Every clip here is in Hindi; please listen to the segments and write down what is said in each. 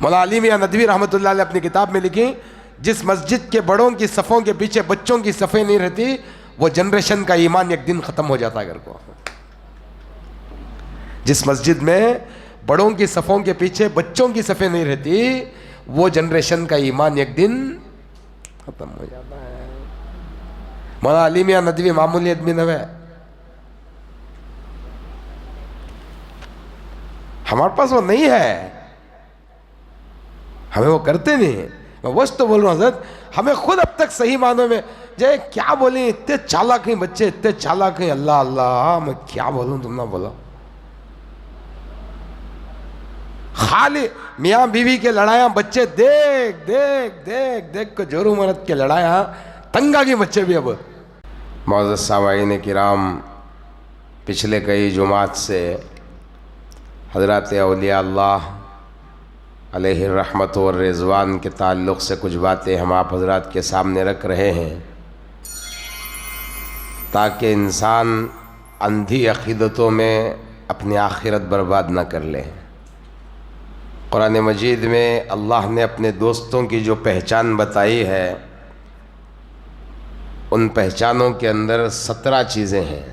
मौला अली मियां नदवी रहमतुल्लाह अलैह अपनी किताब में लिखी, जिस मस्जिद के बड़ों की सफ़ों के पीछे बच्चों की सफ़ें नहीं रहती, वो जनरेशन का ईमान एक दिन ख़त्म हो जाता है घर को। जिस मस्जिद में बड़ों की सफ़ों के पीछे बच्चों की सफ़ें नहीं रहती, वो जनरेशन का ईमान एक दिन ख़त्म हो जाता है। मौला अली मियां नदवी मामूली आदमी न है, हमारे पास वो नहीं है, हमें वो करते नहीं है। मैं बस तो बोल रहा हूँ हज़रत, हमें खुद अब तक सही मानों में जय क्या बोले, इतने चालाक हैं बच्चे, इतने चालाक हैं, अल्लाह अल्लाह, मैं क्या बोलूँ, तुम ना बोलो। खाली मियाँ बीवी के लड़ाया बच्चे देख देख देख देख को, जोरू मरद के लड़ाया तंगा के बच्चे भी। अब मौजूद सामाईन किराम, पिछले कई जुमात से हज़रत औलिया अल्लाह अलैहि रहमत व रिज़वान के ताल्लुक़ से कुछ बातें हम आप हज़रात के सामने रख रहे हैं, ताकि इंसान अंधी अक़ीदतों में अपनी आखिरत बर्बाद न कर ले। कुरान मजीद में अल्लाह ने अपने दोस्तों की जो पहचान बताई है, उन पहचानों के अंदर 17 चीज़ें हैं,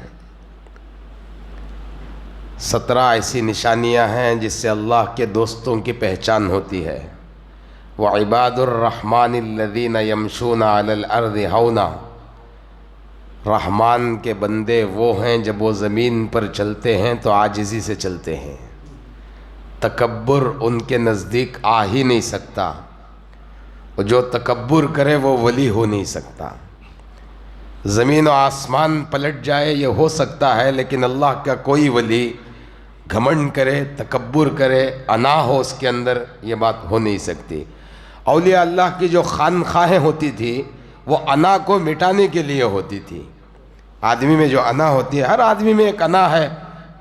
17 ऐसी निशानियां हैं जिससे अल्लाह के दोस्तों की पहचान होती है। व इबादुर रहमानिल्लज़ीना यमशूना अलल अर्ज़ि हौना, रहमान के बंदे वो हैं जब वो ज़मीन पर चलते हैं तो आजिज़ी से चलते हैं, तकब्बुर उनके नज़दीक आ ही नहीं सकता, जो तकब्बुर करे वो वली हो नहीं सकता। ज़मीन और आसमान पलट जाए ये हो सकता है, लेकिन अल्लाह का कोई वली घमंड करे, तकब्बुर करे, अना हो उसके अंदर, ये बात हो नहीं सकती। औलिया अल्लाह की जो खानखाहें होती थी वो अना को मिटाने के लिए होती थी। आदमी में जो अना होती है, हर आदमी में एक अना है,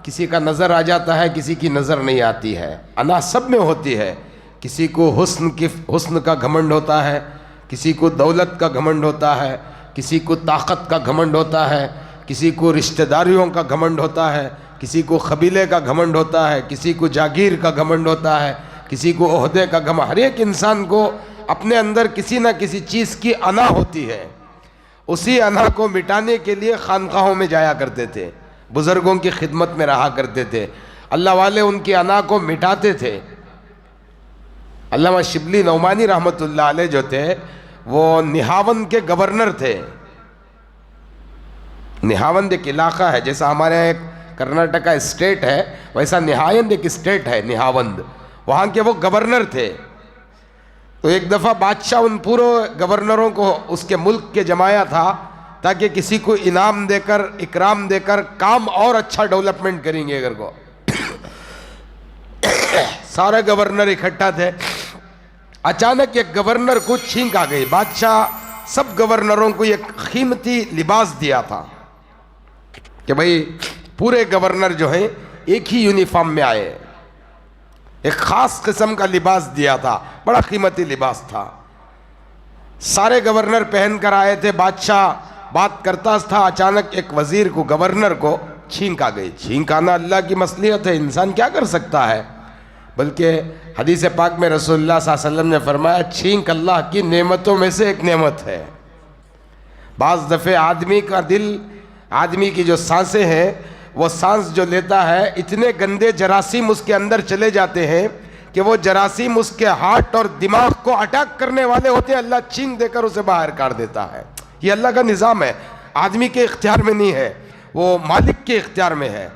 किसी का नज़र आ जाता है, किसी की नज़र नहीं आती है। अना सब में होती है, किसी को हुस्न का घमंड होता है, किसी को दौलत का घमंड होता है, किसी को ताकत का घमंड होता है, किसी को रिश्तेदारियों का घमंड होता है, किसी को कबीले का घमंड होता है, किसी को जागीर का घमंड होता है, किसी को ओहदे का घमंड। हर एक इंसान को अपने अंदर किसी न किसी चीज़ की अना होती है। उसी अना को मिटाने के लिए खानकाहों में जाया करते थे, बुज़ुर्गों की खिदमत में रहा करते थे, अल्लाह वाले उनकी अना को मिटाते थे। अल्लामा शिबली नौमानी रहमतुल्लाह अलैह जो थे वो निहावंद के गवर्नर थे। निहावंद एक इलाका है, जैसा हमारे यहाँ एक कर्नाटक का स्टेट है, वैसा निहावंद एक स्टेट है, निहावंद, वहाँ के वो गवर्नर थे। तो एक दफ़ा बादशाह उन पूरे गवर्नरों को उसके मुल्क के जमाया था ताकि किसी को इनाम देकर, इकराम देकर काम और अच्छा डेवलपमेंट करेंगे अगर को। सारे गवर्नर इकट्ठा थे। अचानक एक गवर्नर को छींक आ गई। बादशाह सब गवर्नरों को एक कीमती लिबास दिया था कि भाई पूरे गवर्नर जो हैं एक ही यूनिफॉर्म में आए, एक ख़ास किस्म का लिबास दिया था, बड़ा कीमती लिबास था। सारे गवर्नर पहन कर आए थे। बादशाह बात करता था, अचानक एक वज़ीर को, गवर्नर को छींक आ गई। छींक आना अल्लाह की मसलियत है, इंसान क्या कर सकता है। बल्कि हदीस पाक में रसूलुल्लाह सल्लल्लाहु अलैहि वसल्लम ने फरमाया, छींक अल्लाह की नेमतों में से एक नेमत है। बाज़ दफ़े आदमी का दिल, आदमी की जो सांसें हैं, वो सांस जो लेता है, इतने गंदे जरासीम उसके अंदर चले जाते हैं कि वो जरासीम उसके हार्ट और दिमाग को अटैक करने वाले होते हैं। अल्लाह छींक देकर उसे बाहर काट देता है। ये अल्लाह का निज़ाम है, आदमी के इख्तियार में नहीं है, वो मालिक के इख्तियार में है।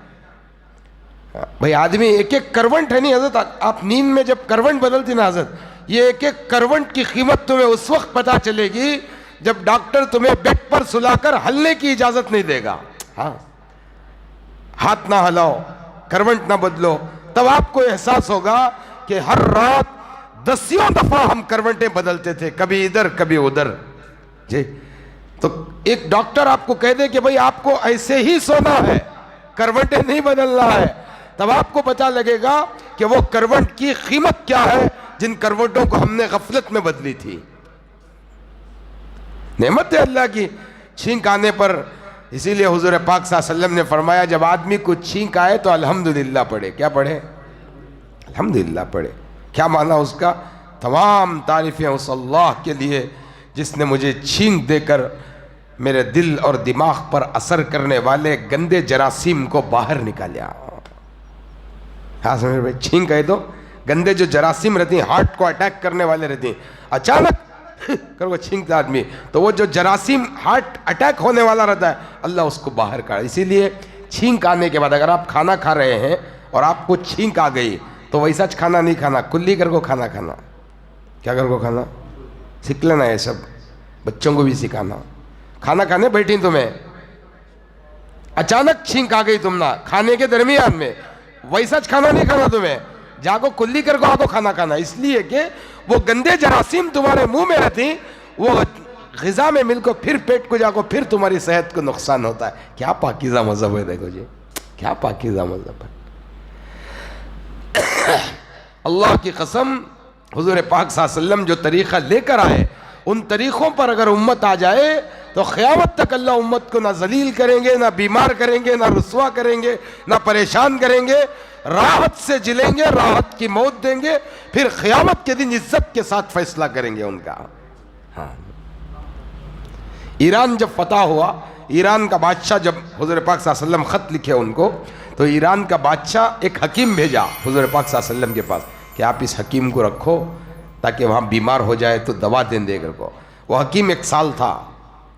भाई आदमी एक एक करवंट है नहीं हज़रत, आप नींद में जब करवंट बदलती ना हज़रत, ये एक एक करवंट की कीमत तुम्हें उस वक्त पता चलेगी जब डॉक्टर तुम्हें बेड पर सुलाकर हलने की इजाज़त नहीं देगा। हाँ, हाथ ना हिलाओ, करवंट ना बदलो, तब आपको एहसास होगा कि हर रात दसियों दफ़ा हम करवटें बदलते थे, कभी इधर कभी उधर जी। तो एक डॉक्टर आपको कह दे कि भाई आपको ऐसे ही सोना है, करवटें नहीं बदलना है, तब आपको पता लगेगा कि वो करवट की कीमत क्या है जिन करवटों को हमने गफलत में बदली थी। नेमत है अल्लाह की छींक आने पर। इसीलिए हुजूर पाक सल्लल्लाहु अलैहि वसल्लम ने फरमाया, जब आदमी को छींक आए तो अल्हम्दुलिल्लाह पढ़े। क्या पढ़े? अल्हम्दुलिल्लाह पढ़े। क्या माना उसका? तमाम तारीफ़ें उस अल्लाह के लिए जिसने मुझे छींक देकर मेरे दिल और दिमाग पर असर करने वाले गंदे जरासीम को बाहर निकाला। हाँ समझ भाई, छींक है तो गंदे जो जरासीम रहती हैं, हार्ट को अटैक करने वाले रहती हैं, अचानक कर वो छींकता आदमी, तो वो जो जरासीम हार्ट अटैक होने वाला रहता है, अल्लाह उसको बाहर काढ़े। इसीलिए छींक आने के बाद अगर आप खाना खा रहे हैं और आपको छींक आ गई तो वैसा खाना नहीं खाना, कुल्ली कर को खाना खाना। क्या कर को खाना? सीख लेना, ये सब बच्चों को भी सिखाना। खाना खाने बैठी तुम्हें, अचानक छींक आ गई तुम ना खाने के दरमियान में, वैसा खाना नहीं खाना तुम्हें, जाको कुल्ली कर को आको खाना खाना। इसलिए कि वो गंदे जरासीम तुम्हारे मुंह में रहती, वो ग़िज़ा में मिलकर फिर पेट को जाको फिर तुम्हारी सेहत को नुकसान होता है। क्या पाकीज़ा मज़हब है, देखो जी, क्या पाकीज़ा मज़हब है। अल्लाह की कसम, हुज़ूर पाक सल्लल्लाहु अलैहि वसल्लम जो तरीक़ा लेकर आए, उन तरीक़ों पर अगर उम्मत आ जाए तो क़यामत तक अल्लाह उम्मत को ना जलील करेंगे, ना बीमार करेंगे, ना रुस्वा करेंगे, ना परेशान करेंगे, राहत से जिलेंगे, राहत की मौत देंगे, फिर क़यामत के दिन इज्जत के साथ फैसला करेंगे उनका। हाँ, ईरान जब फतह हुआ, ईरान का बादशाह जब हुज़ूर पाक सल्लल्लाहु अलैहि वसल्लम ख़त लिखे उनको, तो ईरान का बादशाह एक हकीम भेजा हुज़ूर पाक सल्लल्लाहु अलैहि वसल्लम के पास कि आप इस हकीम को रखो ताकि वहाँ बीमार हो जाए तो दवा दें देकर को। वो हकीम 1 साल था,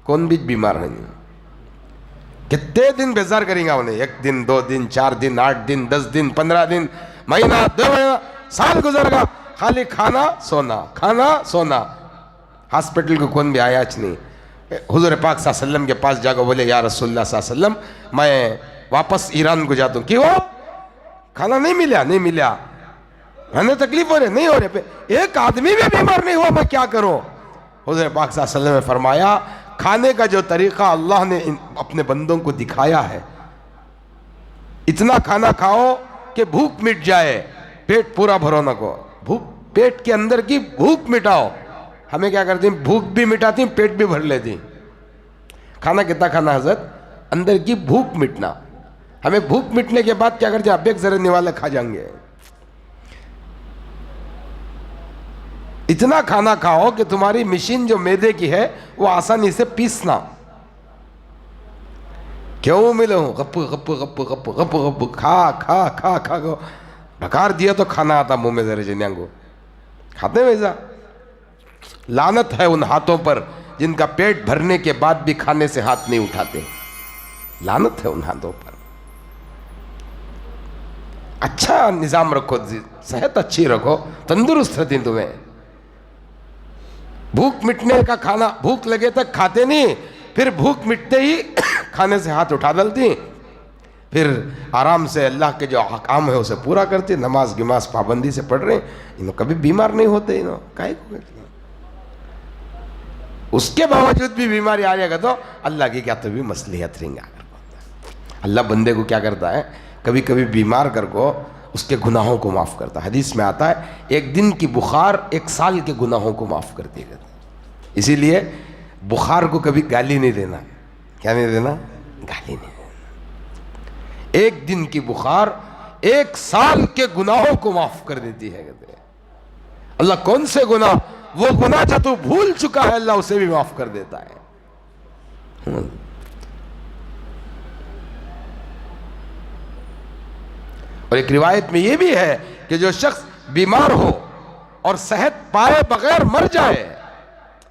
कौन भी बीमार है नहीं। कितने दिन बेजार करेंगे उन्हें? 1 दिन, 2 दिन, 4 दिन, 8 दिन, 10 दिन, 15 दिन, महीना, 2 महीना, साल गुजर गया, खाली खाना सोना, खाना सोना। हॉस्पिटल को कौन भी आया नहीं। हुज़ूर पाक सल्लल्लाहु अलैहि वसल्लम के पास जाकर बोले, या रसूलुल्लाह सल्लल्लाहु अलैहि वसल्लम, मैं वापस ईरान को जाता हूँ। क्यों? खाना नहीं मिला, नहीं मिला, हमें तकलीफ हो रही, नहीं हो रही, एक आदमी भी बीमार नहीं हुआ, मैं क्या करूँ? हुज़ूर पाक सल्लल्लाहु अलैहि वसल्लम ने फरमाया, खाने का जो तरीक़ा अल्लाह ने अपने बंदों को दिखाया है, इतना खाना खाओ कि भूख मिट जाए, पेट पूरा भरो न को। भूख, पेट के अंदर की भूख मिटाओ। हमें क्या करती, भूख भी मिटाती, पेट भी भर लेती। खाना कितना खाना हज़रत? अंदर की भूख मिटना। हमें भूख मिटने के बाद क्या करते हैं, अब एक जरे निवाले खा जाएंगे। इतना खाना खाओ कि तुम्हारी मशीन जो मैदे की है वो आसानी से पीसना। क्यों मिलो गप गप गप गप गप गप खा खा खा खा को ढकार दिया तो खाना आता मुंह में, जरे जन्यांगो खाते वैसा। लानत है उन हाथों पर जिनका पेट भरने के बाद भी खाने से हाथ नहीं उठाते। लानत है उन हाथों पर। अच्छा निजाम रखो, सेहत अच्छी रखो, तंदुरुस्त रहती तुम्हें। भूख मिटने का खाना, भूख लगे तक खाते नहीं, फिर भूख मिटते ही खाने से हाथ उठा डालती, फिर आराम से अल्लाह के जो काम है उसे पूरा करती, नमाज गिमाज पाबंदी से पढ़ रहे, इन्हों कभी बीमार नहीं होते। इन्हों काहे को, उसके बावजूद भी बीमारी आ जाएगा तो अल्लाह की क्या तो भी मसलियत रहेंगे। अल्लाह बंदे को क्या करता है, कभी कभी बीमार कर को उसके गुनाहों को माफ़ करता है। हदीस में आता है, 1 दिन की बुखार 1 साल के गुनाहों को माफ़ करती है। इसीलिए बुखार को कभी गाली नहीं देना। क्या नहीं देना? गाली नहीं देना। 1 दिन की बुखार 1 साल के गुनाहों को माफ़ कर देती है। कहते हैं अल्लाह कौन से गुनाह, वो गुनाह जो तू भूल चुका है अल्लाह उसे भी माफ़ कर देता है। और एक रिवायत में यह भी है कि जो शख्स बीमार हो और सेहत पाए बगैर मर जाए।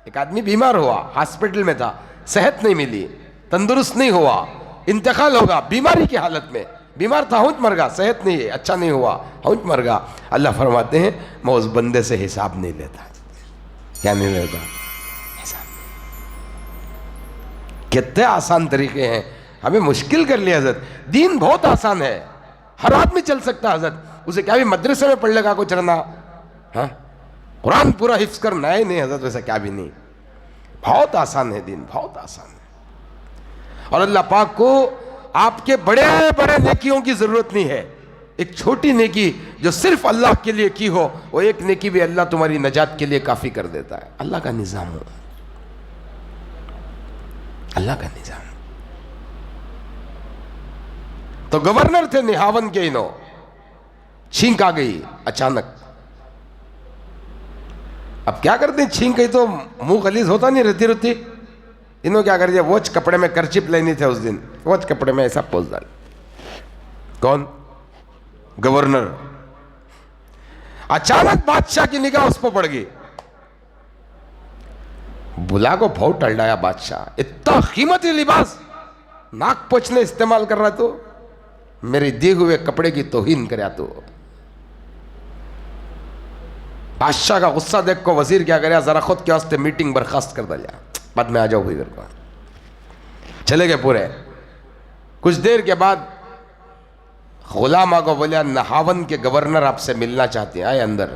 एक आदमी बीमार हुआ, हॉस्पिटल में था, सेहत नहीं मिली, तंदुरुस्त नहीं हुआ, इंतकाल होगा बीमारी की हालत में, बीमार था, हुंच मर गया, सेहत नहीं है, अच्छा नहीं हुआ, हुंच मर गया। अल्लाह फरमाते हैं मैं उस बंदे से हिसाब नहीं लेता। क्या नहीं लेता? हिसाब। कितने आसान तरीके हैं, हमें मुश्किल कर लिया हज़रत। दीन बहुत आसान है, हर आदमी चल सकता है हज़रत। उसे क्या भी मदरसे में पढ़ लेगा कुछ रहना, हाँ कुरान पूरा हिफ्ज़ करना है नहीं हज़रत, वैसा क्या भी नहीं। बहुत आसान है दीन, बहुत आसान है। और अल्लाह पाक को आपके बड़े बड़े नेकियों की ज़रूरत नहीं है। एक छोटी नेकी जो सिर्फ अल्लाह के लिए की हो, वो एक नेकी भी अल्लाह तुम्हारी नजात के लिए काफ़ी कर देता है। अल्लाह का निज़ाम हो, अल्लाह का निज़ाम। तो गवर्नर थे निहावन के, इन्हों छींक आ गई अचानक, अब क्या करते हैं, छींक गई तो मुंह गलीज होता नहीं रहती रहती। इन्होंने क्या कर दिया, वॉच कपड़े में करचिप लेनी थे उस दिन, वॉच कपड़े में ऐसा पोज डाल। कौन? गवर्नर। अचानक बादशाह की निगाह उस पर पड़ गई। बुला को भाव टलडाया बादशाह, इतना कीमती लिबास नाक पोछने इस्तेमाल कर रहा तो मेरे दिए हुए कपड़े की तौहीन कर तो। बादशाह का गुस्सा देख को वजीर क्या करे, जरा खुद के वास्ते मीटिंग बर्खास्त कर दिया, बाद में आ जाओ भाई। को चले गए पूरे। कुछ देर के बाद गुलामा को बोलिया, नहावन के गवर्नर आपसे मिलना चाहते हैं, आए अंदर।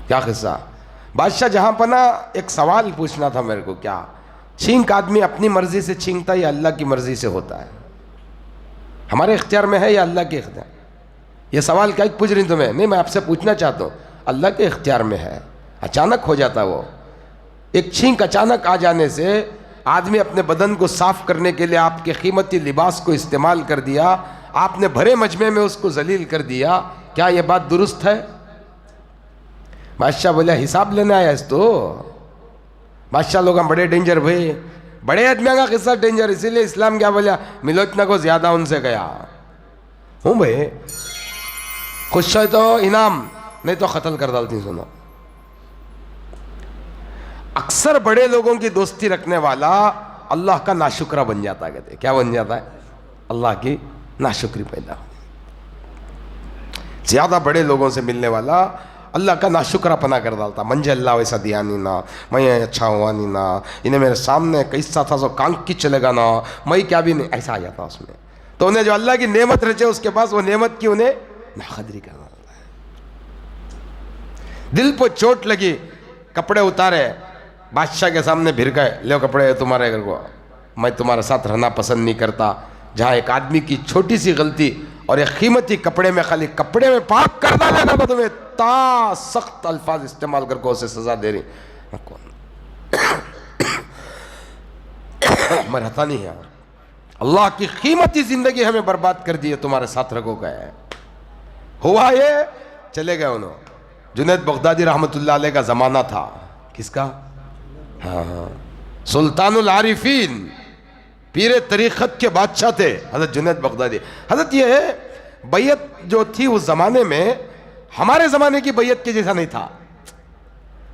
क्या किस्सा? बादशाह जहां पना, एक सवाल पूछना था मेरे को। क्या छींक आदमी अपनी मर्जी से छींकता है या अल्लाह की मर्जी से होता है? हमारे इख्तियार में है या अल्लाह के इख्तियार? ये सवाल क्या पूछ रही तुम्हें? नहीं, मैं आपसे पूछना चाहता हूँ, अल्लाह के इख्तियार में है। अचानक हो जाता वो एक छींक, अचानक आ जाने से आदमी अपने बदन को साफ करने के लिए आपके कीमती लिबास को इस्तेमाल कर दिया, आपने भरे मजमे में उसको जलील कर दिया। क्या यह बात दुरुस्त है? बादशाह बोला, हिसाब लेने आया इस तो। बादशाह लोग हम बड़े डेंजर भाई, बड़े आदमियों का किस्सा डेंजर, इसीलिए इस्लाम क्या बोला, मिलोचना को ज्यादा उनसे गया हूं भाई। खुश है तो इनाम, नहीं तो कत्ल कर डालती। सुनो, अक्सर बड़े लोगों की दोस्ती रखने वाला अल्लाह का नाशुक्रा बन जाता है। कहते क्या बन जाता है? अल्लाह की नाशुक्री पैदा। ज्यादा बड़े लोगों से मिलने वाला अल्लाह का नाशुक्रापना कर डालता। मंजे अल्लाह वैसा दिया नहीं ना, मैं अच्छा हुआ नहीं ना, इन्हें मेरे सामने कैसा था सो कांक की चलेगा ना, मैं क्या भी नहीं, ऐसा आ जाता उसमें। तो उन्हें जो अल्लाह की नेमत रचे उसके पास, वो नेमत की उन्हें नाकदरी करना होता है। दिल पर चोट लगी, कपड़े उतारे, बादशाह के सामने भिर गए, ले कपड़े तुम्हारे घर को, मैं तुम्हारे साथ रहना पसंद नहीं करता। जहाँ एक आदमी की छोटी सी गलती और एक कीमती कपड़े में, खाली कपड़े में पाक कर डाला ना, तो तुम्हें ता सख्त अल्फाज इस्तेमाल करके उसे सजा दे रही। मैं रहता नहीं है। अल्लाह की कीमती जिंदगी हमें बर्बाद कर दी है, तुम्हारे साथ रखो गए। हुआ ये, चले गए उन्होंने। जुनैद बगदादी रहमतुल्लाह अलैह का जमाना था। किसका? हाँ, सुल्तानुल आरिफीन, पीरे तरीक़त के बादशाह थे हजरत जुनैद बगदादी। हजरत ये है, बैयत जो थी उस जमाने में हमारे जमाने की बैयत के जैसा नहीं था।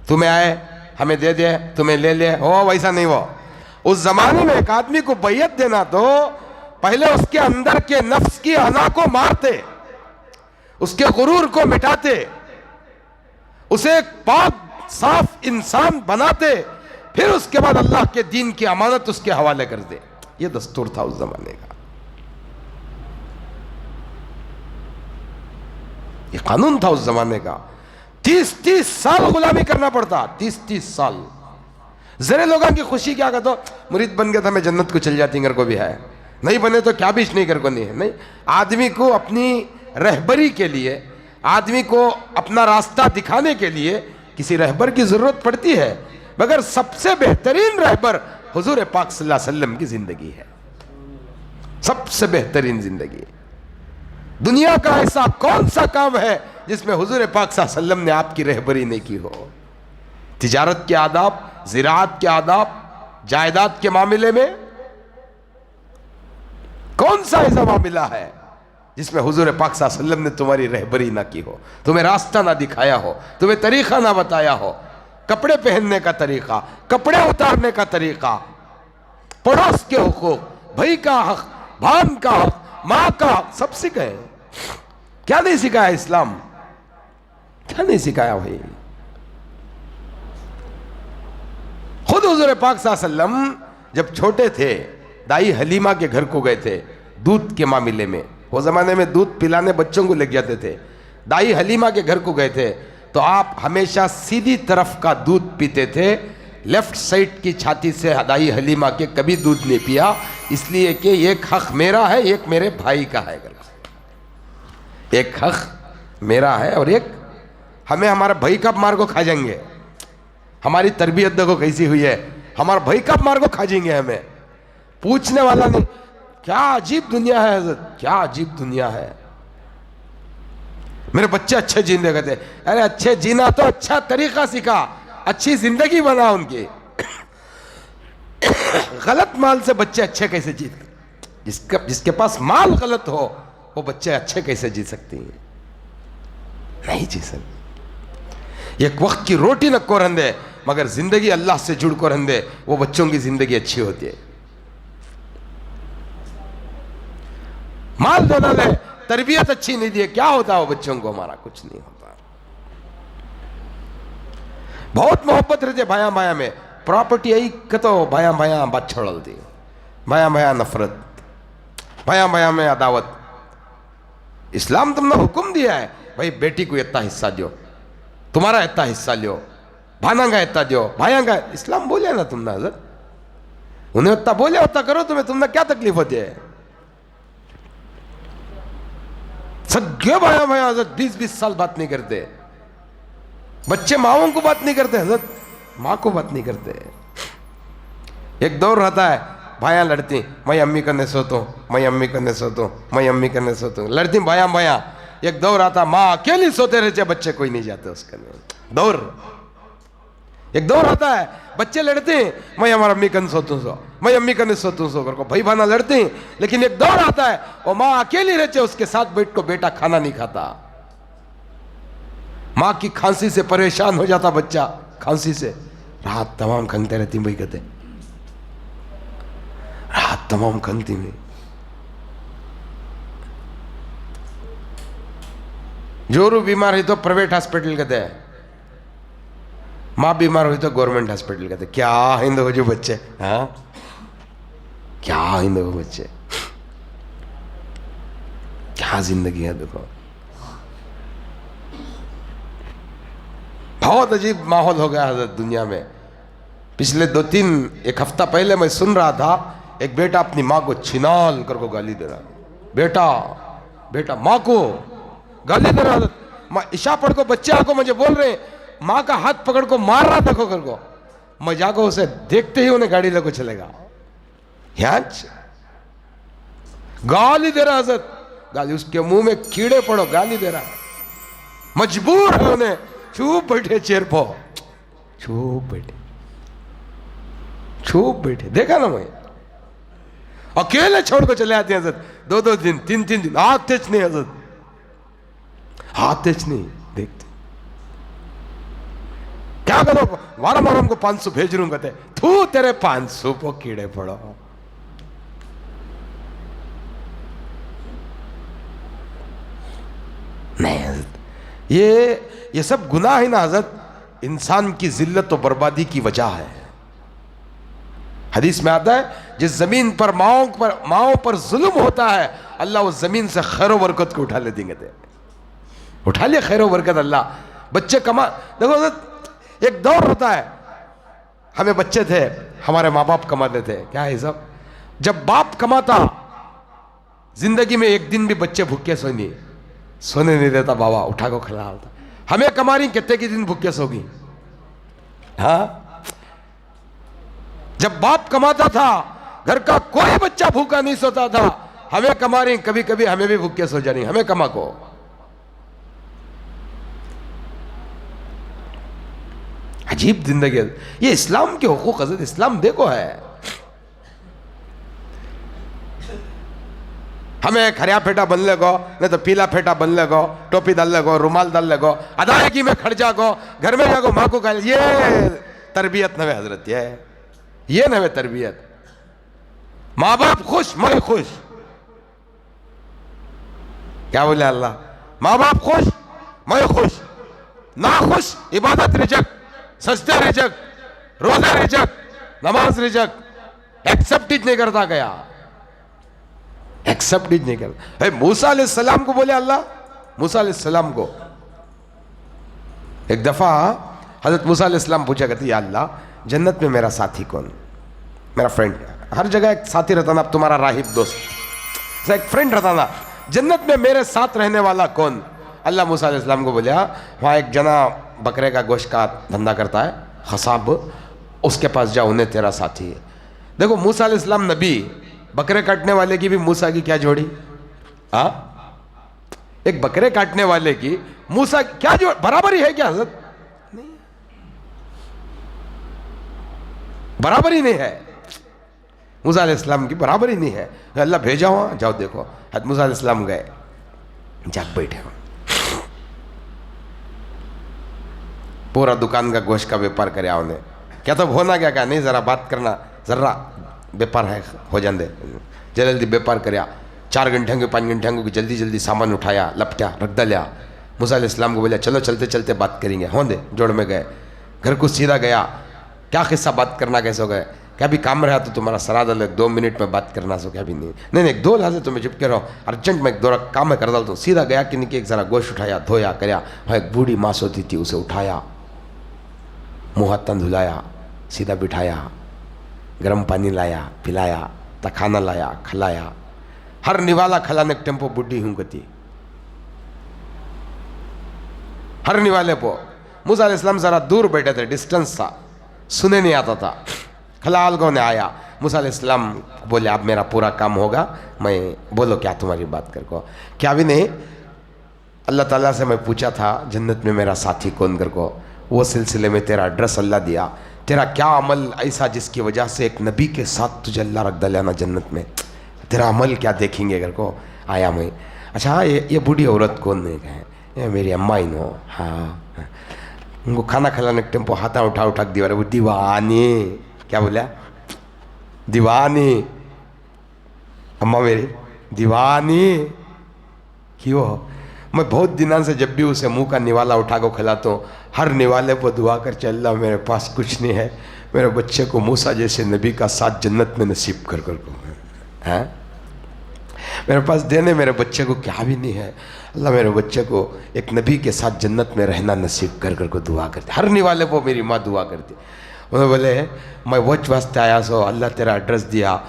तुम्हें आए, हमें दे दे, तुम्हें ले ले, हो वैसा नहीं। वो उस जमाने में एक आदमी को बैयत देना तो पहले उसके अंदर के नफ्स की अना को मारते, उसके गुरूर को मिटाते, उसे एक पाक साफ इंसान बनाते, फिर उसके बाद अल्लाह के दीन की अमानत उसके हवाले कर दे। ये दस्तूर था उस जमाने का, ये कानून था उस जमाने का। 30-30 साल गुलामी करना पड़ता, 30-30 साल। जरे लोगों की खुशी क्या कहते, मुरीद बन गया था मैं जन्नत को चल जाती, घर को भी है, नहीं बने तो क्या भी नहीं, घर को नहीं है। नहीं, आदमी को अपनी रहबरी के लिए, आदमी को अपना रास्ता दिखाने के लिए किसी रहबर की जरूरत पड़ती है, मगर सबसे बेहतरीन रहबर हुजूर पाक सल्लल्लाहु अलैहि वसल्लम की जिंदगी है। सबसे बेहतरीन जिंदगी। दुनिया का ऐसा कौन सा काम है जिसमें हुजूर पाक सल्लल्लाहु अलैहि वसल्लम ने आपकी रहबरी नहीं की हो? तिजारत के आदाब, ज़िराअत के आदाब, जायदाद के मामले में कौन सा ऐसा मामला है जिसमें हुजूर पाक सल्लल्लाहु अलैहि वसल्लम ने तुम्हारी रहबरी ना की हो, तुम्हें रास्ता ना दिखाया हो, तुम्हें तरीका ना बताया हो? कपड़े पहनने का तरीका, कपड़े उतारने का तरीका, पड़ोस के हुकूक, भाई का हक, भान का हक, मां का हक, सब सिखाए। क्या नहीं सिखाया इस्लाम? क्या नहीं सिखाया भाई? खुद हुजूर पाक सल्लल्लाहु अलैहि वसल्लम जब छोटे थे, दाई हलीमा के घर को गए थे दूध के मामले में। वो जमाने में दूध पिलाने बच्चों को लेके जाते थे। दाई हलीमा के घर को गए थे तो आप हमेशा सीधी तरफ का दूध पीते थे, लेफ्ट साइड की छाती से दाई हलीमा के कभी दूध नहीं पिया, इसलिए कि एक हक मेरा है, एक मेरे भाई का है। एक हक मेरा है और एक हमें हमारा भाई कब मार को खा जाएंगे। हमारी तरबियत देखो कैसी हुई है, हमारा भाई कब मार को खा जाएंगे, हमें पूछने वाला नहीं। क्या अजीब दुनिया है हज़रत, क्या अजीब दुनिया है। मेरे बच्चे अच्छे जीने कहते, अरे अच्छे जीना तो अच्छा तरीका सीखा, अच्छी जिंदगी बना उनकी। गलत माल से बच्चे अच्छे कैसे जीत, जिसके पास माल गलत हो वो बच्चे अच्छे कैसे जी सकते हैं? नहीं जी सकते। एक वक्त की रोटी न को रंदे मगर जिंदगी अल्लाह से जुड़ को रंदे, वो बच्चों की जिंदगी अच्छी होती है। माल दोना ले, तरबियत अच्छी नहीं दी, क्या होता है वो बच्चों को? हमारा कुछ नहीं होता। बहुत मोहब्बत रहती है भाया भाया में, प्रॉपर्टी आई कतो भाया भाया बात छोड़ दी, भाया भाया नफरत, भाया भाया में अदावत। इस्लाम तुमने हुक्म दिया है भाई बेटी को इतना हिस्सा दो, तुम्हारा इतना हिस्सा लो, भाना का इतना दो, भाया का। इस्लाम बोले ना तुमने हजरत, उन्हें उतना बोले उतना करो, तुमने क्या तकलीफ होती है? सगे भाया भाया हजरत 20-20 साल बात नहीं करते, बच्चे माओं को बात नहीं करते हजरत, माँ को बात नहीं करते। एक दौर रहता है भाया लड़ती, मैं अम्मी करने सोता हूँ, मैं अम्मी करने सोता हूँ, मैं अम्मी करने सोता हूँ, लड़ती भाया भाया। एक दौर आता माँ अकेली सोते रहते, बच्चे कोई नहीं जाते उसके दौर। एक दौर आता है बच्चे लड़ते हैं, मैं हमारा अम्मी कन सोतूं सो, मैं अम्मी कन सोतूं सो करको भाई भाना लड़ते हैं। लेकिन एक दौर आता है वो माँ अकेली रहते, उसके साथ बैठ को बेटा खाना नहीं खाता, माँ की खांसी से परेशान हो जाता बच्चा, खांसी से रात तमाम खनते रहती, भाई कहते रात तमाम खनती में। जोरू बीमार हुई तो प्राइवेट हॉस्पिटल कहते हैं, माँ बीमार हुई तो गवर्नमेंट हॉस्पिटल कहते। क्या हिंद हो जो बच्चे, हाँ क्या हिंद हो बच्चे, क्या जिंदगी है। देखो बहुत अजीब माहौल हो गया हजरत दुनिया में। पिछले 1 हफ्ता पहले मैं सुन रहा था, एक बेटा अपनी माँ को छिनाल करको गाली दे रहा, बेटा बेटा माँ को गाली दे रहा। माँ ईशा पढ़ को बच्चे आको मुझे बोल रहे माँ का हाथ पकड़ को मार रहा था को, मैं जाको उसे देखते ही उन्हें गाड़ी लेको चलेगा। गाली दे रहा हजरत, गाली उसके मुंह में कीड़े पड़ो, गाली दे रहा, मजबूर है उन्हें। चुप बैठे चेयर पर, चुप बैठे, चुप बैठे। देखा ना मैं, अकेले छोड़ को चले आते हैं हजरत, 2-2 दिन 3-3 दिन, हाथ तेज नहीं हजरत, हाथ तेज नहीं। देखते क्या करो, वारम वारम को 500 भेज रूंगा, कहते तू तेरे 500 को कीड़े पड़ो। नहीं हजरत, ये सब गुनाह है ना हजरत, इंसान की जिल्लत और बर्बादी की वजह है। हदीस में आता है जिस जमीन पर माओं पर जुल्म होता है, अल्लाह उस जमीन से खैर बरकत को उठा ले देंगे। उठा लिया खैर बरकत अल्लाह। बच्चे कमा, देखो हजरत एक दौर होता है, हमें बच्चे थे, हमारे माँ बाप कमाते थे, क्या है सब, जब बाप कमाता जिंदगी में एक दिन भी बच्चे भूखे सोने नहीं देता, बाबा उठा को खिलाता। हमें कमा रही कितने की दिन भूखे सोगी, हाँ। जब बाप कमाता था घर का कोई बच्चा भूखा नहीं सोता था, हमें कमा रही कभी कभी हमें भी भूखे सो जानी, हमें कमा को। अजीब जिंदगी है ये। इस्लाम के हुकूक हजरत, इस्लाम देखो है, हमें खरिया फेटा बन लगो, नहीं तो पीला फेटा बन लगो, टोपी डाल लगो, रुमाल डाल लगो, अदायगी में खड़ जागो, घर में जागो, माँ को कह, ये तरबियत नवे हजरत, ये नवे तरबियत। माँ बाप खुश, मैं खुश, क्या बोले अल्लाह, माँ बाप खुश, मैं खुश, ना खुश इबादत रिजक, सजदे रिजक, रोजा रिजक, नमाज रिजक, एक्सेप्ट ही नहीं करता गया, एक्सेप्ट ही नहीं करता। मूसा अलैहिस्सलाम को बोले अल्लाह, मूसा अलैहिस्सलाम को एक दफा हजरत मूसा अलैहिस्सलाम पूछा करती, या अल्लाह जन्नत में मेरा साथी कौन, मेरा फ्रेंड। हर जगह एक साथी रहता ना, अब तुम्हारा राहिब दोस्त, एक फ्रेंड रहता ना, जन्नत में मेरे साथ रहने वाला कौन। अल्लाह मूसा अलैहिस्सलाम को बोला, वहाँ एक जना बकरे का गोश्त का धंधा करता है, खसाब, उसके पास जाओ, उन्हें तेरा साथी है। देखो मूसा अलैहिस्सलाम नबी, बकरे काटने वाले की भी मूसा की क्या जोड़ी, हाँ। एक बकरे काटने वाले की मूसा क्या जो बराबरी है क्या हजरत? नहीं, बराबरी नहीं है। मूसा अलैहिस्सलाम की बराबरी नहीं है। अल्लाह भेजा हुआ, जाओ देखो। हज़रत मूसा अलैहिस्सलाम गए, जाग बैठे हो, पूरा दुकान का गोश्त का व्यापार करे उन्हें। क्या तो होना क्या कहा, नहीं जरा बात करना, जरा व्यापार है हो जाने, जल्दी व्यापार करया। 4 घंटे के 5 घंटे की जल्दी जल्दी सामान उठाया, लपटा रख लिया। मूसा अलैहिस्सलाम को बोला चलो चलते चलते बात करेंगे। हों दे, जोड़ में गए, घर को सीधा गया। क्या किस्सा बात करना, कैसे हो गए? क्या भी काम रहा तो तुम्हारा सराद अलग 2 मिनट में बात करना सो, क्या भी नहीं नहीं नहीं 2 लाजे तुम्हें चुप के रहो, अर्जेंट में एक 2 काम में कर डालता हूँ। सीधा गया कि नहीं, एक जरा गोश्त उठाया, धोया करया। वहाँ एक बूढ़ी माँ सोती थी, उसे उठाया, मुँह हाथ धुलाया, सीधा बिठाया, गर्म पानी लाया, पिलाया, खाना लाया, खिलाया। हर निवाला खिलाने टेम्पो बुढ़ी हूँ गति, हर निवाले को। मूसा अलैहिस्सलाम जरा दूर बैठे थे, डिस्टेंस था, सुने नहीं आता था। खलाल को ने आया, मूसा अलैहिस्सलाम बोले अब मेरा पूरा काम होगा, मैं बोलो क्या तुम्हारी बात कर को? क्या भी नहीं, अल्लाह ताला से मैं पूछा था जन्नत में मेरा साथी कौन कर को, वो सिलसिले में तेरा एड्रेस अल्लाह दिया। तेरा क्या अमल ऐसा जिसकी वजह से एक नबी के साथ तुझे अल्लाह रख दलाना जन्नत में, तेरा अमल क्या देखेंगे घर को? आया मैं, अच्छा ये बूढ़ी औरत कौन है? ये मेरी अम्मा ही नो। हाँ, उनको खाना खिलाने के टेम्पो हाथा उठा उठा दिया, वो दीवानी। क्या बोला? दीवानी, अम्मा मेरी दीवानी क्यों? मैं बहुत दिनों से जब भी उसे मुंह का निवाला उठा को खिलाता हूँ, हर निवाले को दुआ कर चल रहा, मेरे पास कुछ नहीं है, मेरे बच्चे को मूसा जैसे नबी का साथ जन्नत में नसीब कर को है। मेरे पास देने मेरे बच्चे को क्या भी नहीं है, अल्लाह मेरे बच्चे को एक नबी के साथ जन्नत में रहना नसीब कर को दुआ करती। हर निवाले को मेरी माँ दुआ करती। उन्होंने बोले मैं वच वास्ते आया सो, अल्लाह तेरा एड्रेस दिया,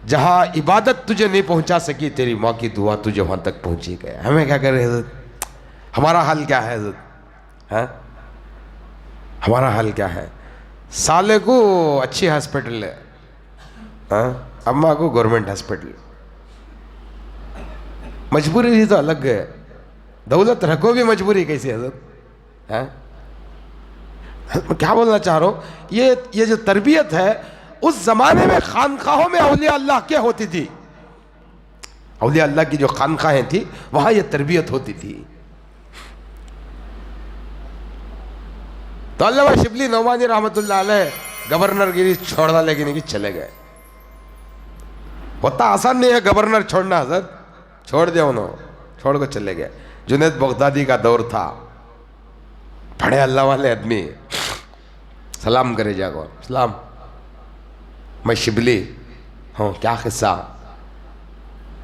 जहाँ इबादत तुझे नहीं पहुँचा सकी तेरी माँ की दुआ तुझे वहाँ तक पहुँची गए। हमें क्या करें हज़रत? हमारा हाल क्या है हज़रत? हैं, हमारा हाल क्या है? साले को अच्छी हॉस्पिटल है, अम्मा को गवर्नमेंट हॉस्पिटल। मजबूरी ही तो अलग है, दौलत रखो भी मजबूरी कैसी हज़रत? हैं, क्या बोलना चाह रहा हूँ, ये जो तरबियत है, उस जमाने में खानखाहों में औलिया अल्लाह क्या होती थी, औलिया अल्लाह की जो खानखाहें थी वहां ये तरबियत होती थी। तो अल्लामा शिबली नौमानी रहमतुल्लाह अलैह गवर्नर गिरी छोड़ डाले लेकिन कि चले गए। होता आसान नहीं है गवर्नर छोड़ना हज़रत, छोड़ दिया उन्होंने, छोड़ को चले गए। जुनैद बगदादी का दौर था, बड़े अल्लाह वाले आदमी, सलाम करे जागो, सलाम, मैं शिबली हूँ, क्या किस्सा?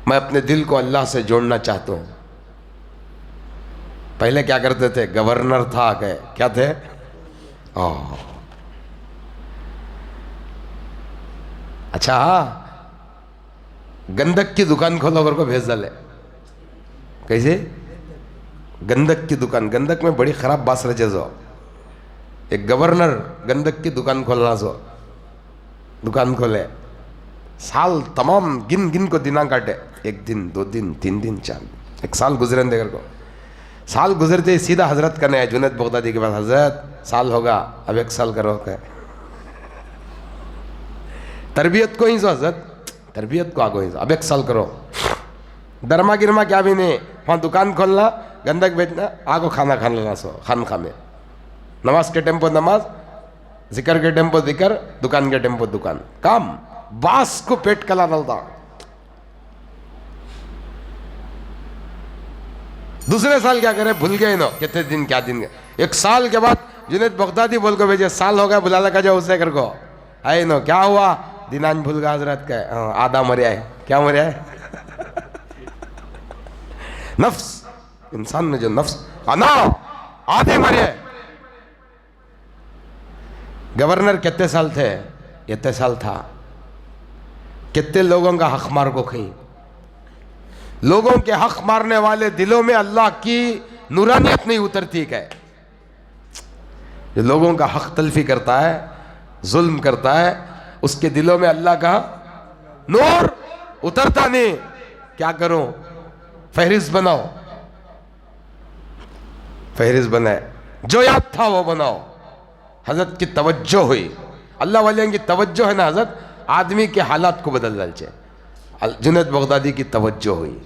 मैं अपने दिल को अल्लाह से जोड़ना चाहता हूँ। पहले क्या करते थे, गवर्नर था क्या थे? अच्छा, गंधक की दुकान खोलो कर को भेज डाले। कैसे? गंधक की दुकान, गंधक में बड़ी खराब बात रचे जो, एक गवर्नर गंधक की दुकान खोलना सो, दुकान खोले, साल तमाम गिन गिन को दिना काटे, 1 दिन 2 दिन 3 दिन 4 दिन, 1 साल गुजरन देकर को। साल गुजरते सीधा हजरत करने आए जुनैद बगदादी के पास, हजरत साल होगा, अब 1 साल करो। कहे तरबियत को ही सो हजरत, तरबियत को आगो ही सो, अब 1 साल करो। दरमा गिरमा क्या भी नहीं, वहाँ दुकान खोलना, गंधक बेचना, आगो खाना खा लेना सो, खानखा में नमाज के टेम्पो नमाज, जिक्र के टेम्पो जिक्र, दुकान के टेम्पो दुकान, काम बास को पेट कला डालता। दूसरे साल क्या करे, भूल गए ना कितने दिन क्या दिन, 1 साल के बाद जुनैद बगदादी बोल को भेजे, साल हो गया, बुला लगा जाओ उससे कर को, आए नो क्या हुआ, दिनान भूल गया हजरत का, आधा मरिया है, क्या मरिया है? नफ्स, इंसान में जो नफ्स अना आधे मरे। गवर्नर कितने साल थे? कितने साल था, कितने लोगों का हक मार को खई, लोगों के हक मारने वाले दिलों में अल्लाह की नूरानियत नहीं उतरती है। जो लोगों का हक तलफी करता है, जुल्म करता है, उसके दिलों में अल्लाह का नूर उतरता नहीं। क्या करूं, फहरिस्त बनाओ, फहरिस्त बनाए, जो याद था वो बनाओ। हजरत की तवज्जो हुई, अल्लाह वाले की तवज्जो है ना हजरत, आदमी के हालात को बदल डालचे। जुनैद बगदादी की तवज्जो हुई,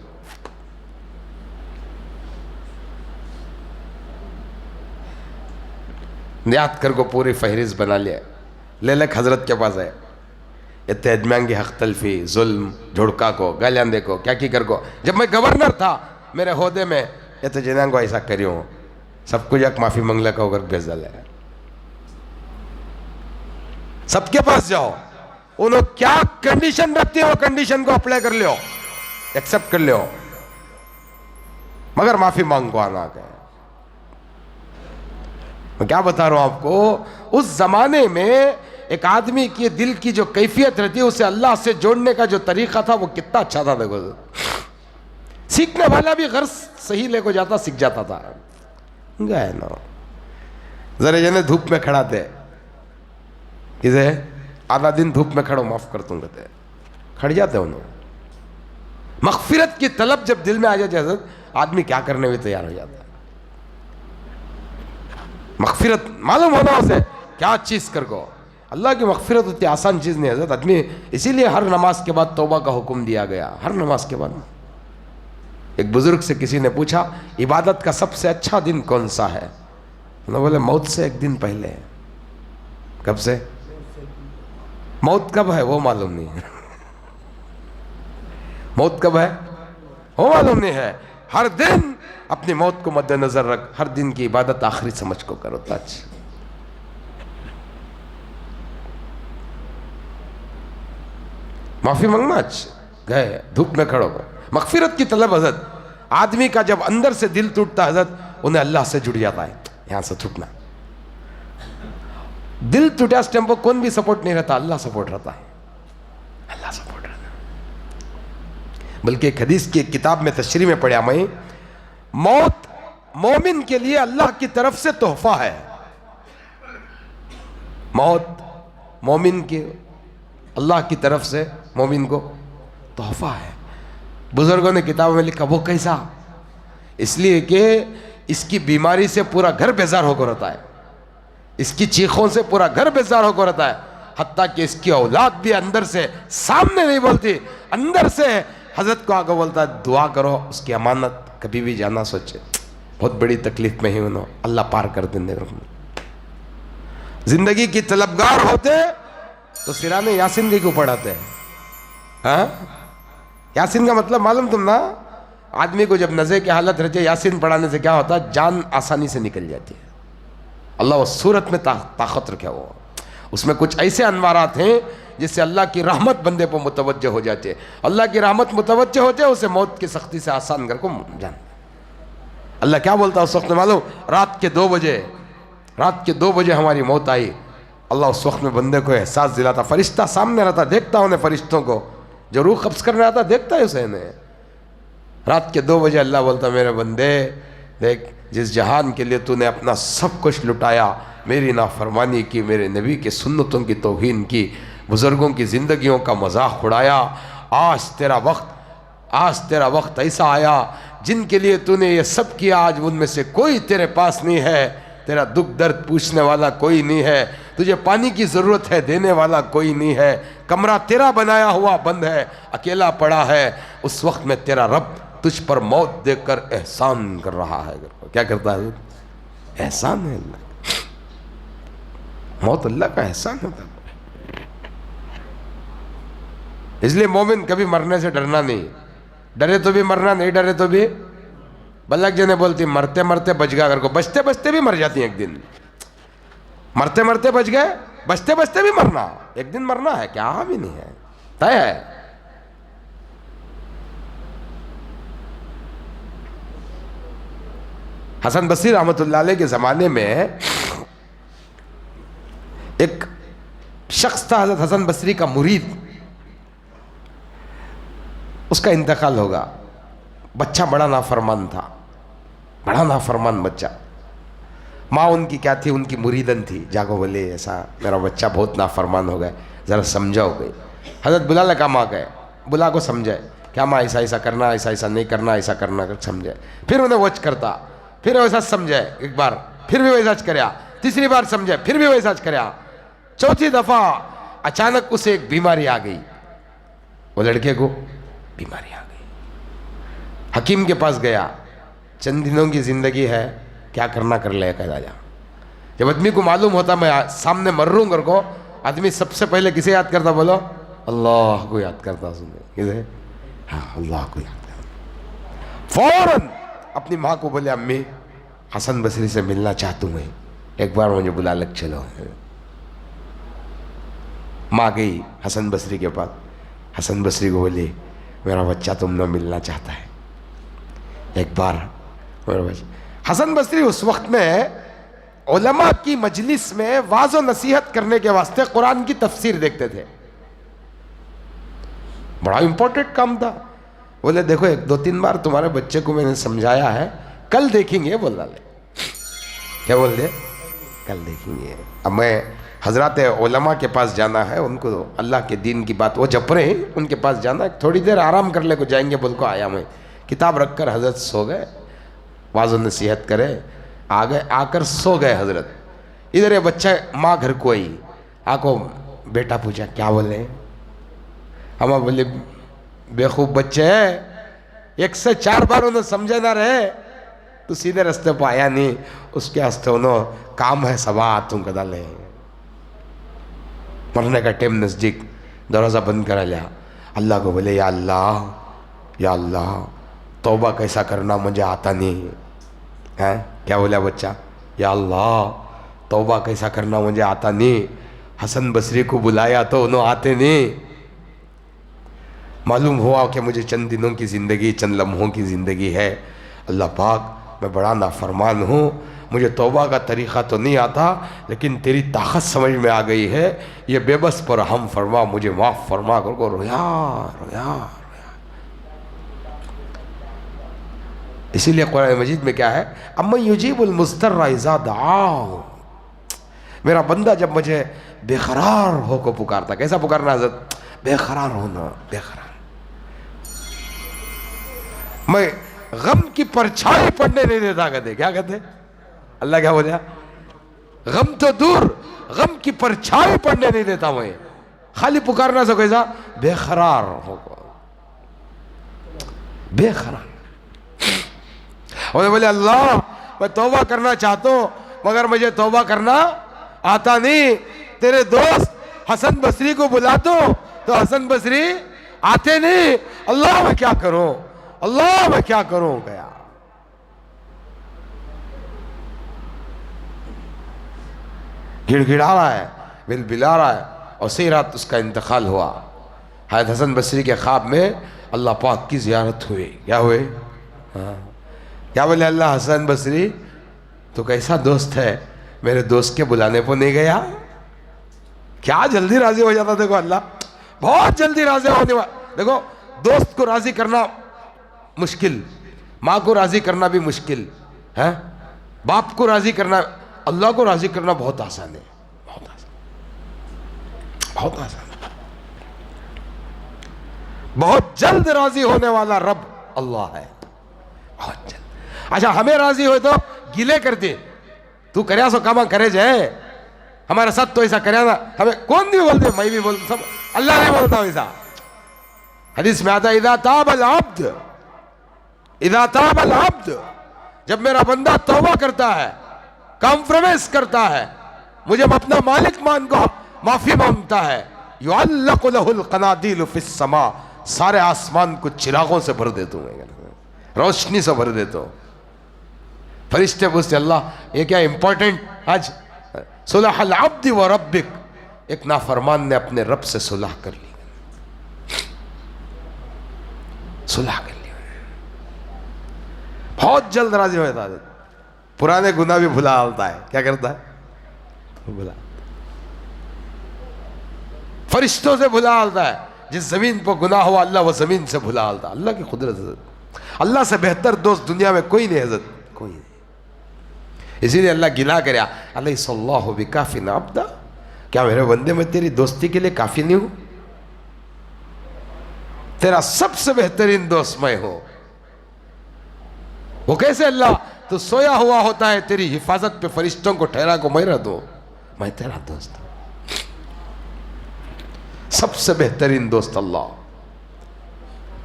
याद कर को पूरी फहरिस्त बना लिया। ले लक हजरत के पास है, इत्तेजमांगी हक तलफी जुल्म झुड़का को गालियां देखो क्या की कर को। जब मैं गवर्नर था मेरे होदे में ये तो जिन्हें को ऐसा करियो सब कुछ एक माफी मंगला का होकर भेज डाले। सबके पास जाओ, उन्होंने क्या कंडीशन रखती है वो कंडीशन को अप्लाई कर लियो, एक्सेप्ट कर लियो, मगर माफी मांग को आना है। मैं क्या बता रहा हूं आपको, उस जमाने में एक आदमी की दिल की जो कैफियत रहती है उसे अल्लाह से जोड़ने का जो तरीका था वो कितना अच्छा था। देखो सीखने वाला भी घर सही लेको जाता, सीख जाता था। गए ना जरा जने धूप में खड़ा थे, किसे आधा दिन धूप में खड़ो माफ कर दूंगा, खड़ जाते उन्होंने। मगफिरत की तलब जब दिल में आ जाती है आदमी क्या करने में तैयार हो जाता है। मगफिरत मालूम होना उसे क्या चीज कर को। अल्लाह की मगफिरत उतनी आसान चीज नहीं है आदमी, इसीलिए हर नमाज के बाद तौबा का हुक्म दिया गया। हर नमाज के बाद एक बुजुर्ग से किसी ने पूछा इबादत का सबसे अच्छा दिन कौन सा है, उन्होंने बोले मौत से एक दिन पहले। कब से? मौत कब है वो मालूम नहीं है। मौत कब है वो मालूम नहीं है। हर दिन अपनी मौत को मद्देनजर रख, हर दिन की इबादत आखिरी समझ को करो। ताज माफी मांगना, गए धूप में खड़ो, मगफिरत की तलब। हजरत आदमी का जब अंदर से दिल टूटता हजरत उन्हें अल्लाह से जुड़ जाता है। यहां से टूटना, दिल टूटा इस टेम्पो कौन भी सपोर्ट नहीं रहता, अल्लाह सपोर्ट रहता है, अल्लाह सपोर्ट रहता है। बल्कि एक हदीस की एक किताब में तशरीह में पढ़ा मैं, मौत मोमिन के लिए अल्लाह की तरफ से तोहफा है। मौत मोमिन के अल्लाह की तरफ से मोमिन को तोहफा है। बुजुर्गों ने किताबों में लिखा वो कैसा, इसलिए कि इसकी बीमारी से पूरा घर बेजार होकर रहता है, इसकी चीखों से पूरा घर बेजार होकर रहता है, हत्ता कि इसकी औलाद भी अंदर से सामने नहीं बोलती, अंदर से हजरत को आगे बोलता है दुआ करो उसकी अमानत कभी भी जाना सोचे, बहुत बड़ी तकलीफ में ही उन्होंने अल्लाह पार कर देंगे। जिंदगी की तलबगार होते तो सिराने यासीन की को पढ़ाते हैं। हाँ यासीन का मतलब मालूम तुम ना, आदमी को जब नज़े की हालत रहती है यासीन पढ़ाने से क्या होता है, जान आसानी से निकल जाती है। अल्लाह उस सूरत में ताकत रखे वो, उसमें कुछ ऐसे अनवारात हैं जिससे अल्लाह की रहमत बंदे पर मुतवज्जह हो जाती है। अल्लाह की रहमत मुतवज्जह होते है उसे मौत की सख्ती से आसान कर को जान। अल्लाह क्या बोलता है उस वक्त में मालूम, रात के 2 बजे हमारी मौत आई। अल्लाह उस वक्त में बंदे को एहसास दिलाता, फरिश्ता सामने रहता, देखता उन्हें फरिश्तों को जो रूह कब्ज करने आता, देखता है उसे इन्हें। रात के 2 बजे अल्लाह बोलता मेरे बंदे देख, जिस जहान के लिए तूने अपना सब कुछ लुटाया, मेरी नाफरमानी की, मेरे नबी के सुन्नतों की तौहीन की, बुज़ुर्गों की ज़िंदगियों का मजाक उड़ाया, आज तेरा वक्त ऐसा आया जिनके लिए तूने ये सब किया, आज उनमें से कोई तेरे पास नहीं है, तेरा दुख दर्द पूछने वाला कोई नहीं है, तुझे पानी की ज़रूरत है देने वाला कोई नहीं है, कमरा तेरा बनाया हुआ बंद है, अकेला पड़ा है। उस वक्त में तेरा रब तुझ पर मौत देकर एहसान कर रहा है। क्या करता है? एहसान है अल्लाह, मौत अल्लाह का एहसान होता है। इसलिए मोमिन कभी मरने से डरना नहीं, डरे तो भी मरना, नहीं डरे तो भी। बल्लक जने बोलती मरते मरते बच गया, अगर को बचते बचते भी मर जाती है एक दिन। मरते मरते बच गए, बचते बचते भी मरना, एक दिन मरना है, क्या भी नहीं है, तय है। हसन बसरी रहमतुल्लाह अलैह के ज़माने में एक शख्स था हज़रत हसन बसरी का मुरीद, उसका इंतकाल होगा। बच्चा बड़ा नाफरमान था, बड़ा नाफरमान बच्चा। माँ उनकी क्या थी, उनकी मुरीदन थी, जागो बोले ऐसा मेरा बच्चा बहुत नाफरमान हो गए, ज़रा समझाओ गई। हज़रत बुला लगा, माँ गए, बुला को समझाए क्या माँ ऐसा ऐसा करना, ऐसा ऐसा नहीं करना, ऐसा करना कर समझाए। फिर उन्हें वच करता, फिर वैसा समझे एक बार, फिर भी वैसा करया, तीसरी बार समझे, फिर भी वैसा करया, चौथी दफा अचानक उसे एक बीमारी आ गई, वो लड़के को बीमारी आ गई। हकीम के पास गया, चंद दिनों की जिंदगी है, क्या करना कर ले, कह राजा। जब आदमी को मालूम होता मैं सामने मर रहा हूं कर को, आदमी सबसे पहले किसे याद करता, बोलो अल्लाह को याद करता। सुने किसे? हाँ, अल्लाह को याद करता। फौरन अपनी माँ को बोले, अम्मी हसन बसरी से मिलना चाहता हूँ, एक बार मुझे बुला लग चलो। माँ गई हसन बसरी के पास, हसन बसरी को बोली, मेरा बच्चा तुमने मिलना चाहता है, एक बार मेरा बच्चा। हसन बसरी उस वक्त में उलमा की मजलिस में वाज़ो नसीहत करने के वास्ते कुरान की तफसीर देखते थे, बड़ा इंपॉर्टेंट काम था। बोले देखो, एक दो तीन बार तुम्हारे बच्चे को मैंने समझाया है, कल देखेंगे। बोल डाले, क्या बोल दे, कल देखेंगे। अब मैं हजरत उलमा के पास जाना है, उनको अल्लाह के दीन की बात वो जप रहे हैं, उनके पास जाना है, थोड़ी देर आराम कर ले को जाएंगे। बोल को आया, मैं किताब रखकर हजरत सो गए, वाज़ो नसीहत करे, आ गए, आकर सो गए हजरत। इधर ये बच्चा माँ घर को आई, आको बेटा पूछा क्या बोले, हम बोले बेवकूफ बच्चे है, एक से चार बार उन्हें समझे ना रहे, तो सीधे रास्ते पर आया नहीं, उसके हस्ते उन्होंने काम है सबा तुम कदा ले। मरने का टाइम नज़दीक, दरवाज़ा बंद करा लिया, अल्लाह को बोले या अल्लाह तौबा कैसा करना मुझे आता नहीं है। क्या बोला बच्चा, या अल्लाह तौबा कैसा करना मुझे आता नहीं। हसन बसरी को बुलाया तो उन्होंने आते नहीं। मालूम हुआ कि मुझे चंद दिनों की ज़िंदगी, चंद लम्हों की ज़िंदगी है। अल्लाह पाक, मैं बड़ा नाफरमान हूँ, मुझे तौबा का तरीक़ा तो नहीं आता, लेकिन तेरी ताकत समझ में आ गई है, ये बेबस पर हम फरमा, मुझे माफ़ फरमा कर को रोया रोया। इसीलिए कुरान मजीद में क्या है, अम्मा युजीबुल मुस्तर्रा इज़ा दआहु, मेरा बंदा जब मुझे बेकरार हो को पुकारता। कैसा पुकारना हज़रत, बेकरार होना, बेकरार। मैं गम की परछाई पड़ने नहीं देता, कहते क्या कहते अल्लाह, क्या बोला, गम तो दूर, गम की परछाई पड़ने नहीं देता मैं, खाली पुकारना से कैसा, बेकरार हो, बेकरार। और बोले अल्लाह मैं तौबा करना चाहता हूं, मगर मुझे तौबा करना आता नहीं। तेरे दोस्त हसन बसरी को बुला तो हसन बसरी आते नहीं। अल्लाह मैं क्या करूं, अल्लाह मैं क्या करूं। गया गिड़गिड़ा रहा है, बिलबिला रहा है, और सही रात उसका इंतकाल हुआ। हज़रत हसन बसरी के ख्वाब में अल्लाह पाक की ज़ियारत हुई। क्या हुए, हाँ, क्या बोले, अल्लाह हसन बसरी तो कैसा दोस्त है, मेरे दोस्त के बुलाने को नहीं गया। क्या जल्दी राजी हो जाता, देखो अल्लाह बहुत जल्दी राजी होने वाला। देखो दोस्त को राजी करना मुश्किल, माँ को राजी करना भी मुश्किल है, बाप को राजी करना, अल्लाह को राजी करना बहुत आसान है, बहुत आसान, बहुत आसान। बहुत जल्द राजी होने वाला रब अल्लाह है, बहुत जल्द। अच्छा हमें राजी हो तो गिले करते, तू करे सो कामा करे जाए, हमारे साथ तो ऐसा करे ना, हमें कौन भी बोलते, मैं भी बोलता, सब अल्लाह नहीं बोलता वैसा। हदीस में आता है इदा ताबल अब्द, इदा ताबल अब्द, जब मेरा बंदा तौबा करता है, कॉम्प्रोमाइज करता है, मुझे अपना मालिक मान को माफी मांगता है, युअल्लक़ु लहुल क़नादीलु फिस समा, सारे आसमान को चिरागों से भर देता हूँ, रोशनी से भर देता हूँ। फरिश्ते पूछते अल्लाह ये क्या इंपॉर्टेंट आज, सुलहल अब्द व रब्बिक, एक नाफरमान ने अपने रब से सुलह कर ली, सुलह कर ली, बहुत जल्द राजी हो जाता है। पुराने गुनाह भी भुला डालता है, क्या करता है, भुला, फरिश्तों से भुला डालता है। जिस जमीन पर गुनाह हुआ अल्लाह वो जमीन से भुला डालता। अल्लाह की कुदरत, अल्लाह से बेहतर दोस्त दुनिया में कोई नहीं हज़रत, कोई नहीं। इसीलिए अल्लाह गिला कर अलैहिस्सलाहु बिकाफिन अब्दा, क्या मेरे बंदे में तेरी दोस्ती के लिए काफी नहीं हूं, तेरा सबसे बेहतरीन दोस्त मैं हूं। वो कैसे अल्लाह, तू सोया हुआ होता है, तेरी हिफाजत पे फरिश्तों को ठहरा को मैं रह दूं, मैं तेरा दोस्त हूं। सबसे बेहतरीन दोस्त अल्लाह,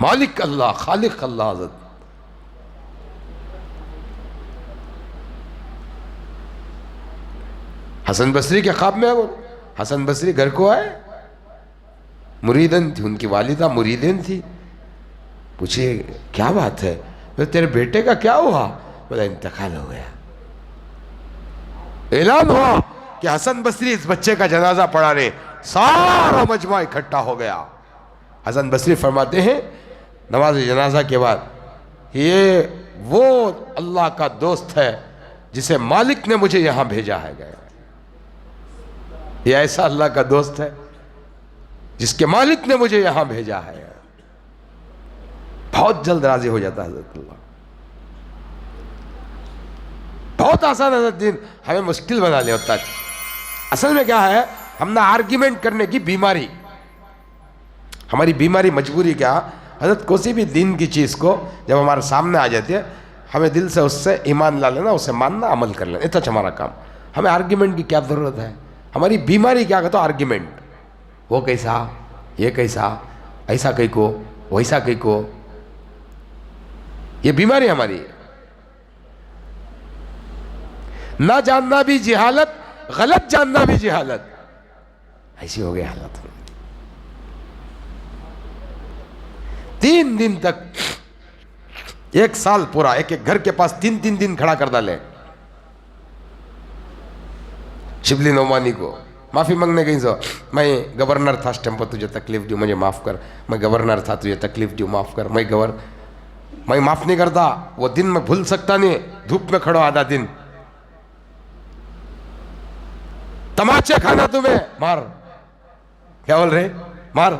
मालिक अल्लाह, खालिक अल्लाह। हज़रत हसन बसरी के ख्वाब में, हसन बसरी घर को आए, मुरीदन थी, उनकी वालिदा मुरीदन थी। पूछे क्या बात है? बोले तेरे बेटे का क्या हुआ? बोला इंतकाल हो गया। ऐलान हुआ कि हसन बसरी इस बच्चे का जनाजा पढ़ा रहे, सारा मजमा इकट्ठा हो गया। हसन बसरी फरमाते हैं नमाज जनाजा के बाद, ये वो अल्लाह का दोस्त है जिसे मालिक ने मुझे यहां भेजा है गया। ये ऐसा अल्लाह का दोस्त है जिसके मालिक ने मुझे यहां भेजा है। बहुत जल्द राजी हो जाता है हज़रत अल्लाह। बहुत आसान है दिन, हमें मुश्किल बना लिया होता है। असल में क्या है, हम ना आर्ग्यूमेंट करने की बीमारी, हमारी बीमारी मजबूरी क्या, हज़रत किसी भी दिन की चीज़ को जब हमारे सामने आ जाती है, हमें दिल से उससे ईमान ला लेना, उसे मानना, अमल कर लेना, इतना हमारा काम। हमें आर्ग्यूमेंट की क्या ज़रूरत है? हमारी बीमारी क्या कहते हो, आर्ग्यूमेंट। वो कैसा, ये कैसा, ऐसा कहीं को, वैसा कहीं को, ये बीमारी हमारी है। ना जानना भी जिहालत, गलत जानना भी जिहालत, ऐसी हो गई हालत। 3 दिन तक, 1 साल पूरा एक एक घर के पास 3-3 दिन खड़ा कर डाले। शिबली नोमानी को माफी मांगने गई, सो मैं गवर्नर था, स्टेम पर तुझे तकलीफ दी, मुझे माफ कर, मैं गवर्नर था, तुझे तकलीफ दी, माफ कर, मैं माफ नहीं करता। वो दिन मैं भूल सकता नहीं, धूप में खड़ो आधा दिन, तमाचे खाना तुम्हें, मार, क्या बोल रहे, मार।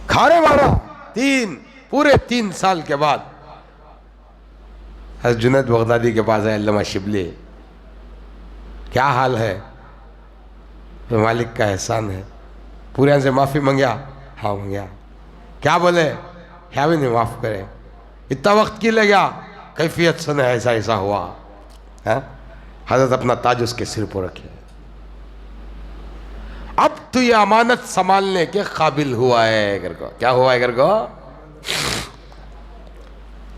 खाने मारा। पूरे 3 साल के बाद हज़रत जुनैद बगदादी के पास है, अल्लामा शिबली, क्या हाल है? तो मालिक का एहसान है। पूरे से माफ़ी मांगया, हाँ मांगया। क्या बोले? क्या भी नहीं माफ़ करे। इतना वक्त क्यों लगा? कैफियत सुने, ऐसा ऐसा हुआ है। हज़रत अपना ताज उसके सिर पर रखे, अब तो ये अमानत संभालने के काबिल हुआ है। घर को क्या हुआ है? घर को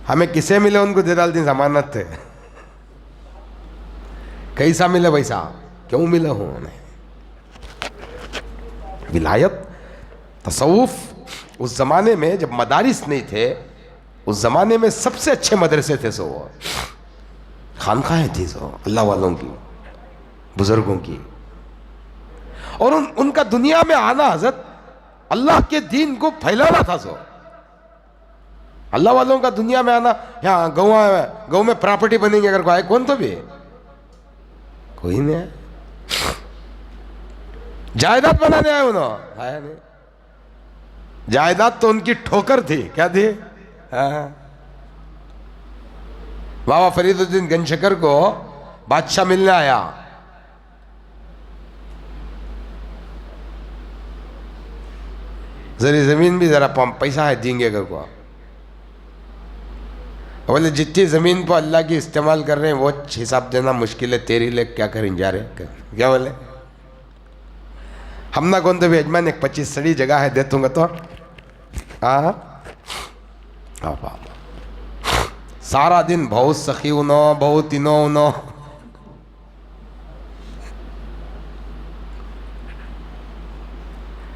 हमें किसे मिले उनको दे डालती अमानत थे। कैसा मिले वैसा, क्यों मिले हो उन्हें? विलायत, तसव्वुफ उस जमाने में जब मदारिस नहीं थे, उस जमाने में सबसे अच्छे मदरसे थे, सो खानकाहें थी, सो अल्लाह वालों की, बुजुर्गों की। और उनका दुनिया में आना हज़रत अल्लाह के दीन को फैलाना था। सो अल्लाह वालों का दुनिया में आना, यहाँ गौ में प्रॉपर्टी बनेंगे अगर कोई आए, कौन तो भी कोई नहीं है। जायदाद बनाने आए उन्होंने, आया नहीं। जायदाद तो उनकी ठोकर थी, क्या थी? बाबा फरीदुद्दीन गंजशकर को बादशाह मिलने आया, जरी जमीन भी जरा पैसा है देंगे अगर को। बोले जितनी जमीन पर अल्लाह की इस्तेमाल कर रहे हैं वो हिसाब देना मुश्किल है, तेरी ले क्या करें जा रहे। क्या बोले? हम ना कौन तो भी यजमान एक 25 सड़ी जगह है, दे दूंगा तो सारा दिन बहुत सखी उनो, बहुत इनो उनो।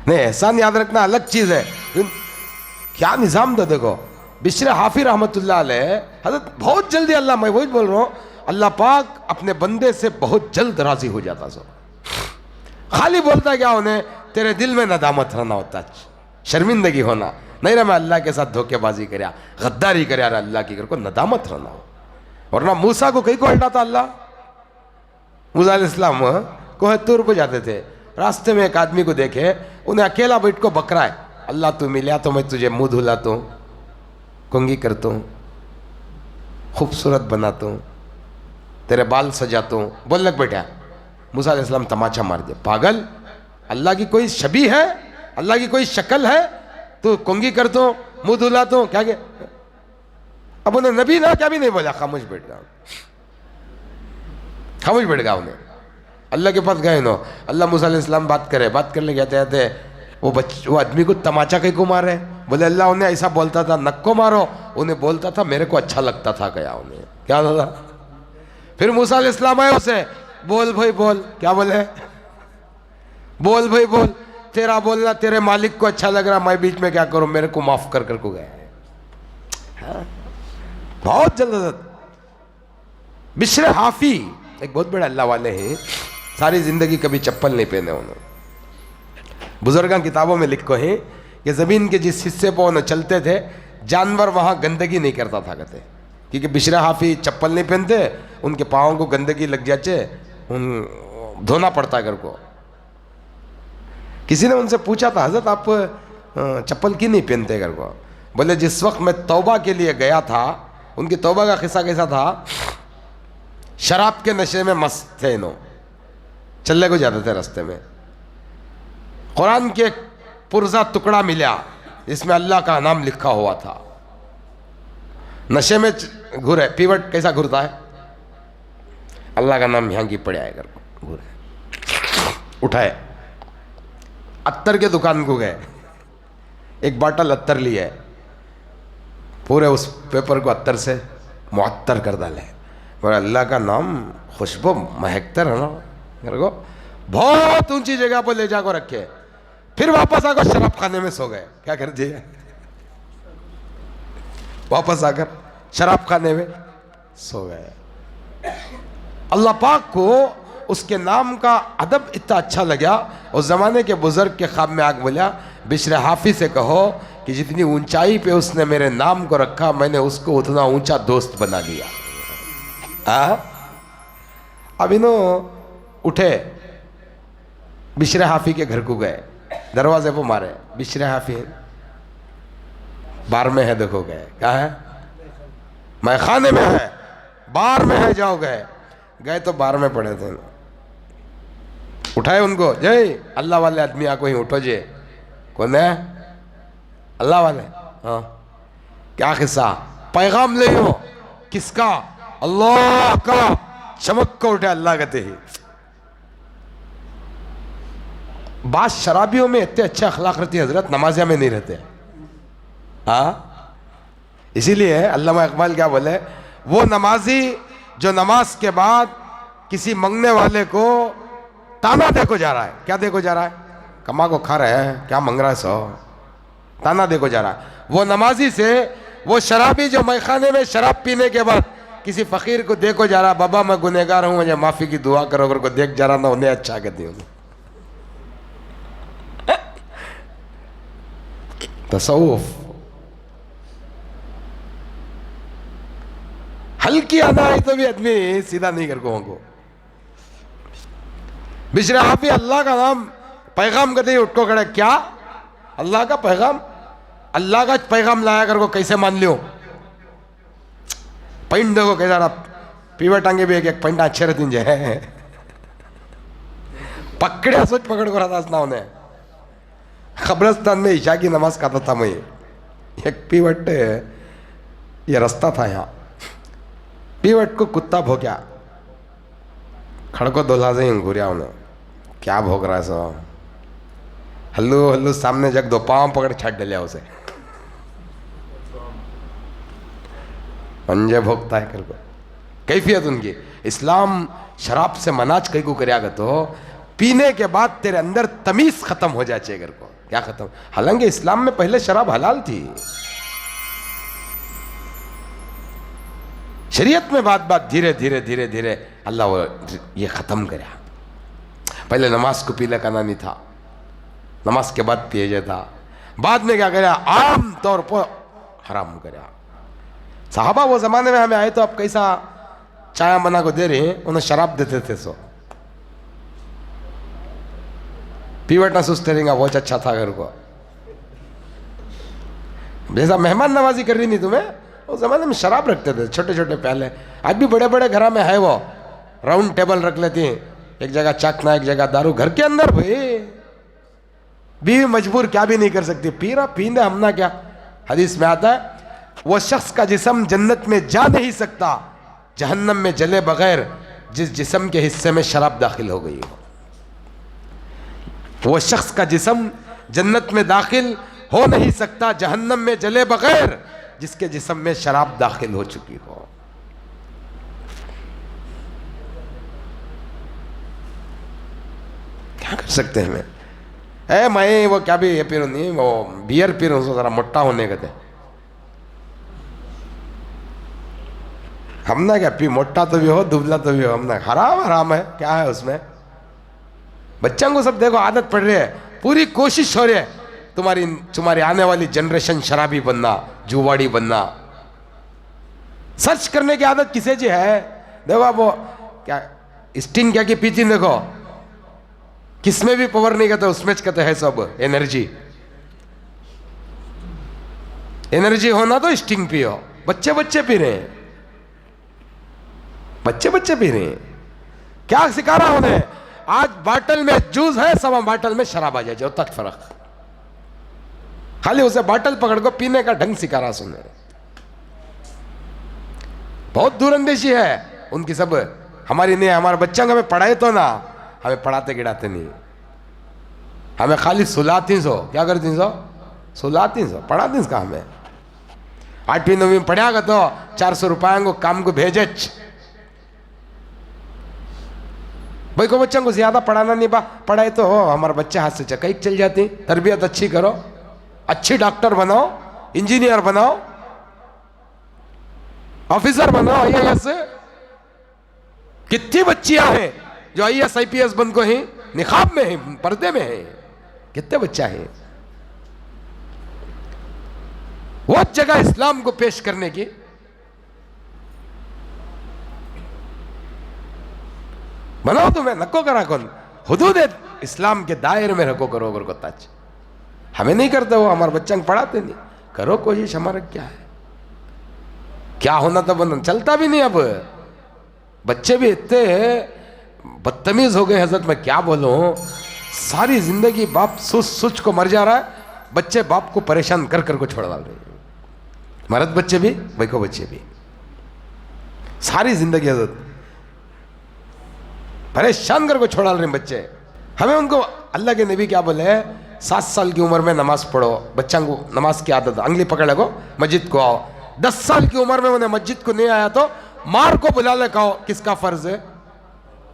नहीं, एहसान याद रखना अलग चीज है। क्या निजाम था देखो। बिश्र हाफी रहमतुल्लाह अलैह, हज़रत बहुत जल्दी, अल्लाह, मैं वही बोल रहा हूँ, अल्लाह पाक अपने बंदे से बहुत जल्द राजी हो जाता। सो खाली बोलता क्या उन्हें, तेरे दिल में नदामत रहना होता, शर्मिंदगी होना नहीं रहा, मैं अल्लाह के साथ धोखेबाजी करया, गद्दारी करया, अल्लाह की को नदामत रहना हो। वरना मूसा को कहीं को हटाता अल्लाह। मूसा अलैहिस्सलाम कोह तूर को जाते थे, रास्ते में एक आदमी को देखे, उन्हें अकेला बैठ को बकरा है, अल्लाह तू मिला तो मैं तुझे मुंह धुलाता हूँ, कंघी करता हूँ, खूबसूरत बनाता हूँ, तेरे बाल सजाता हूँ, बोल लग बैठा। मूसा अलैहिस्सलाम तमाचा मार दिया, पागल, अल्लाह की कोई छवि है, अल्लाह की कोई शक्ल है, तू कंघी करता हूँ, मुंह धुलाता हूं, क्या अब उन्हें नबी ना क्या भी नहीं बोला, खामोश बैठ गया, खामोश बैठ गया। उन्हें अल्लाह के पास गए नो, अल्लाह मूसा अलैहिस्सलाम बात करने कहते जाते वो आदमी को तमाचा कहीं को मारे, बोले अल्लाह उन्हें ऐसा बोलता था नक को मारो, उन्हें बोलता था मेरे को अच्छा लगता था, गया उन्हें क्या था। फिर मूसा अलैहिस्सलाम आए उसे, बोल भाई बोल, क्या बोले, बोल भाई बोल, तेरा बोलना तेरे मालिक को अच्छा लग रहा, मैं बीच में क्या करूं, मेरे को माफ कर को गया। बहुत जल्द। बिश्र हाफी एक बहुत बड़े अल्लाह वाले हैं, सारी जिंदगी कभी चप्पल नहीं पहने उन्होंने। बुजुर्ग किताबों में लिखो है कि जमीन के जिस हिस्से पर उन्हें चलते थे जानवर वहां गंदगी नहीं करता था, कहते, क्योंकि बिश्रा हाफी चप्पल नहीं पहनते, उनके पाँव को गंदगी लग जाचे, धोना पड़ता घर को। किसी ने उनसे पूछा था हजरत आप चप्पल क्यों नहीं पहनते घर को, बोले जिस वक्त मैं तौबा के लिए गया था, उनकी तौबा का किस्सा कैसा था, शराब के नशे में मस्त थे, नो चलने को जाते थे रास्ते में, कुरान के पुरजा टुकड़ा मिला जिसमें अल्लाह का नाम लिखा हुआ था, नशे में घुरे, पीवट कैसा घुरता है, अल्लाह का नाम यहाँ की पड़े आए घर को, घुरे उठाए, अत्तर के दुकान को गए, एक बाटल अत्तर लिए, पूरे उस पेपर को अत्तर से मुअत्तर कर डाले, और अल्लाह का नाम खुशबू महकता है ना घर को, बहुत ऊंची जगह पर ले जाकर रखे, फिर वापस आकर शराब खाने में सो गए। क्या कर दिए, वापस आकर शराब खाने में सो गए। अल्लाह पाक को उसके नाम का अदब इतना अच्छा लगा, उस जमाने के बुजुर्ग के ख्वाब में आग बोला, बिश्र हाफी से कहो कि जितनी ऊंचाई पे उसने मेरे नाम को रखा, मैंने उसको उतना ऊंचा दोस्त बना लिया। अब इन्हों उठे, बिश्र हाफी के घर को गए, दरवाजे पर मारे, बिश्र हाफी बार में है, देखो गए, क्या है, मैं खाने में है, बार में है, जाओ गए, गए तो बार में पड़े थे, उठाए उनको, जय अल्लाह वाले आदमी आको ही उठो जे, कौन है, अल्लाह वाले, हाँ क्या किस्सा, पैगाम ले हो, किसका, अल्लाह का, चमक को उठे, अल्लाह कहते ही। बात शराबियों में इतने अच्छे अखलाक रहती है हजरत, नमाजिया में नहीं रहते। हाँ, इसीलिए अल्लामा इकबाल क्या बोले, वो नमाजी जो नमाज के बाद किसी मंगने वाले को ताना देखो जा रहा है, क्या देखो जा रहा है, कमा को खा रहे हैं, क्या मंग रहा है, सो ताना देखो जा रहा है, वो नमाजी से वो शराबी जो मैखाने में शराब पीने के बाद किसी फकीर को देखो जा रहा, बाबा मैं गुनहगार हूं, मुझे माफी की दुआ करो, अगर को देख जा रहा ना, उन्हें अच्छा कहती हूँ। तसव्वुफ हल्की आना है तो भी आदमी सीधा नहीं कर को। बिश्र हाफी अल्लाह का नाम पैगाम करते ही उठ को खड़े, क्या अल्लाह का पैगाम, अल्लाह का पैगाम लाया कर को कैसे मान लियो, पैंट देखो कैसा रहा, पीवा टांगे भी एक पैंट अच्छे रहती है, पकड़े सोच पकड़ को रहा था उन्हें, कब्रस्तान में ईशा की नमाज खाता था मैं, एक पीवट ये रास्ता था यहाँ, पीवट को कुत्ता भोंका, खड़को दोला से घुरिया उन्हें, क्या भोग रहा है सो, हल्लू हल्लू सामने जग दो, पाँव पकड़ छट लिया उसे, पंजे भोगता है कर को, कैफियत उनकी। इस्लाम शराब से मनाज कई को करेगा तो पीने के बाद तेरे अंदर तमीज खत्म हो जाए चेगर को, क्या खत्म, हालांकि इस्लाम में पहले शराब हलाल थी, शरीयत में बात बात धीरे धीरे धीरे धीरे अल्लाह ये खत्म कराया। पहले नमाज को पीले का नहीं था, नमाज के बाद पिए जाता, बाद में क्या कराया, आम तौर पर हराम कराया। साहबा वो जमाने में हमें आए तो अब कैसा चाय बना को दे रहे हैं, उन्हें शराब देते थे, सो पीवटना सुस्ते रहेगा, बहुत अच्छा था घर को, जैसा मेहमान नवाजी कर रही नहीं तुम्हें, उस जमाने में शराब रखते थे छोटे छोटे प्याले, आज भी बड़े बड़े घर में है, वो राउंड टेबल रख लेती हैं, एक जगह चखना एक जगह दारू, घर के अंदर भाई बीवी मजबूर क्या भी नहीं कर सकती, पी रहा पीने, हम ना क्या हदीस में आता है वो शख्स का जिस्म जन्नत में जा नहीं सकता जहन्नम में जले बगैर जिस जिस्म के हिस्से में शराब दाखिल हो गई हो। वो शख्स का जिस्म जन्नत में दाखिल हो नहीं सकता जहन्नम में जले बगैर जिसके जिस्म में शराब दाखिल हो चुकी हो। क्या कर सकते हैं मैं वो क्या भी ये पी नहीं, वो बियर पी रहा हूँ जरा मोटा होने का थे। हमने क्या पी, मोटा तो भी हो दुबला तो भी हो, हमने हराम हराम है, क्या है उसमें। बच्चों को सब देखो आदत पड़ रही है, पूरी कोशिश हो रही है तुम्हारी आने वाली जनरेशन शराबी बनना, जुवाड़ी बनना। सर्च करने की आदत किसे जी है। देखो आप वो क्या स्टिंग क्या की पीती, देखो किसमें भी पावर नहीं कहते, उसमें कहते हैं सब एनर्जी। एनर्जी होना तो स्टिंग पियो। बच्चे बच्चे पी रहे हैं, बच्चे बच्चे पी रहे हैं। क्या सिखा रहा उन्हें, आज बाटल में जूस है, सवा बाटल में शराब आ जाए, तक फर्क। खाली उसे बाटल पकड़ को पीने का ढंग सिखा रहा सुने। बहुत दूरंदेशी है उनकी सब, हमारी नहीं। हमारे बच्चा हमें पढ़ाए तो ना, हमें पढ़ाते गिड़ाते नहीं, हमें खाली सुलाती सो। क्या करती सो, सुलाती सो, पढ़ाती का। हमें 8वीं 9वीं में पढ़ागा तो 400 रुपये को काम को भेजे। भाई को बच्चों को ज्यादा पढ़ाना नहीं, पढ़ाए तो हो हमारा बच्चा हाथ से चकई चल जाती। तरबियत अच्छी करो, अच्छी डॉक्टर बनाओ, इंजीनियर बनाओ, ऑफिसर बनाओ, IAS। कितनी बच्चियां हैं जो IAS IPS बन को हैं, निकाब में हैं, पर्दे में हैं। कितने बच्चा है। वो जगह इस्लाम को पेश करने की। बनाओ तुम्हें नको करा कौन, हुदूद इस्लाम के दायरे में रखो करो अगर को ताज। हमें नहीं करते हो, हमारे बच्चा पढ़ाते नहीं। करो कोशिश, हमारा क्या है, क्या होना था बंधन चलता भी नहीं। अब बच्चे भी इतने बदतमीज हो गए हजरत, मैं क्या बोलूं। सारी जिंदगी बाप सुच को मर जा रहा है, बच्चे बाप को परेशान कर कर को छोड़ डाल रहे हैं। मर्द बच्चे भी, भाई को बच्चे भी, सारी जिंदगी हजरत परेशान कर को छोड़ डाल रहे हैं बच्चे। हमें उनको अल्लाह के नबी क्या बोले, 7 साल की उम्र में नमाज पढ़ो, बच्चा को नमाज की आदत, अंगली पकड़ लगो मस्जिद को आओ। 10 साल की उम्र में उन्हें मस्जिद को नहीं आया तो मार को बुला ले, कहो किसका फर्ज है,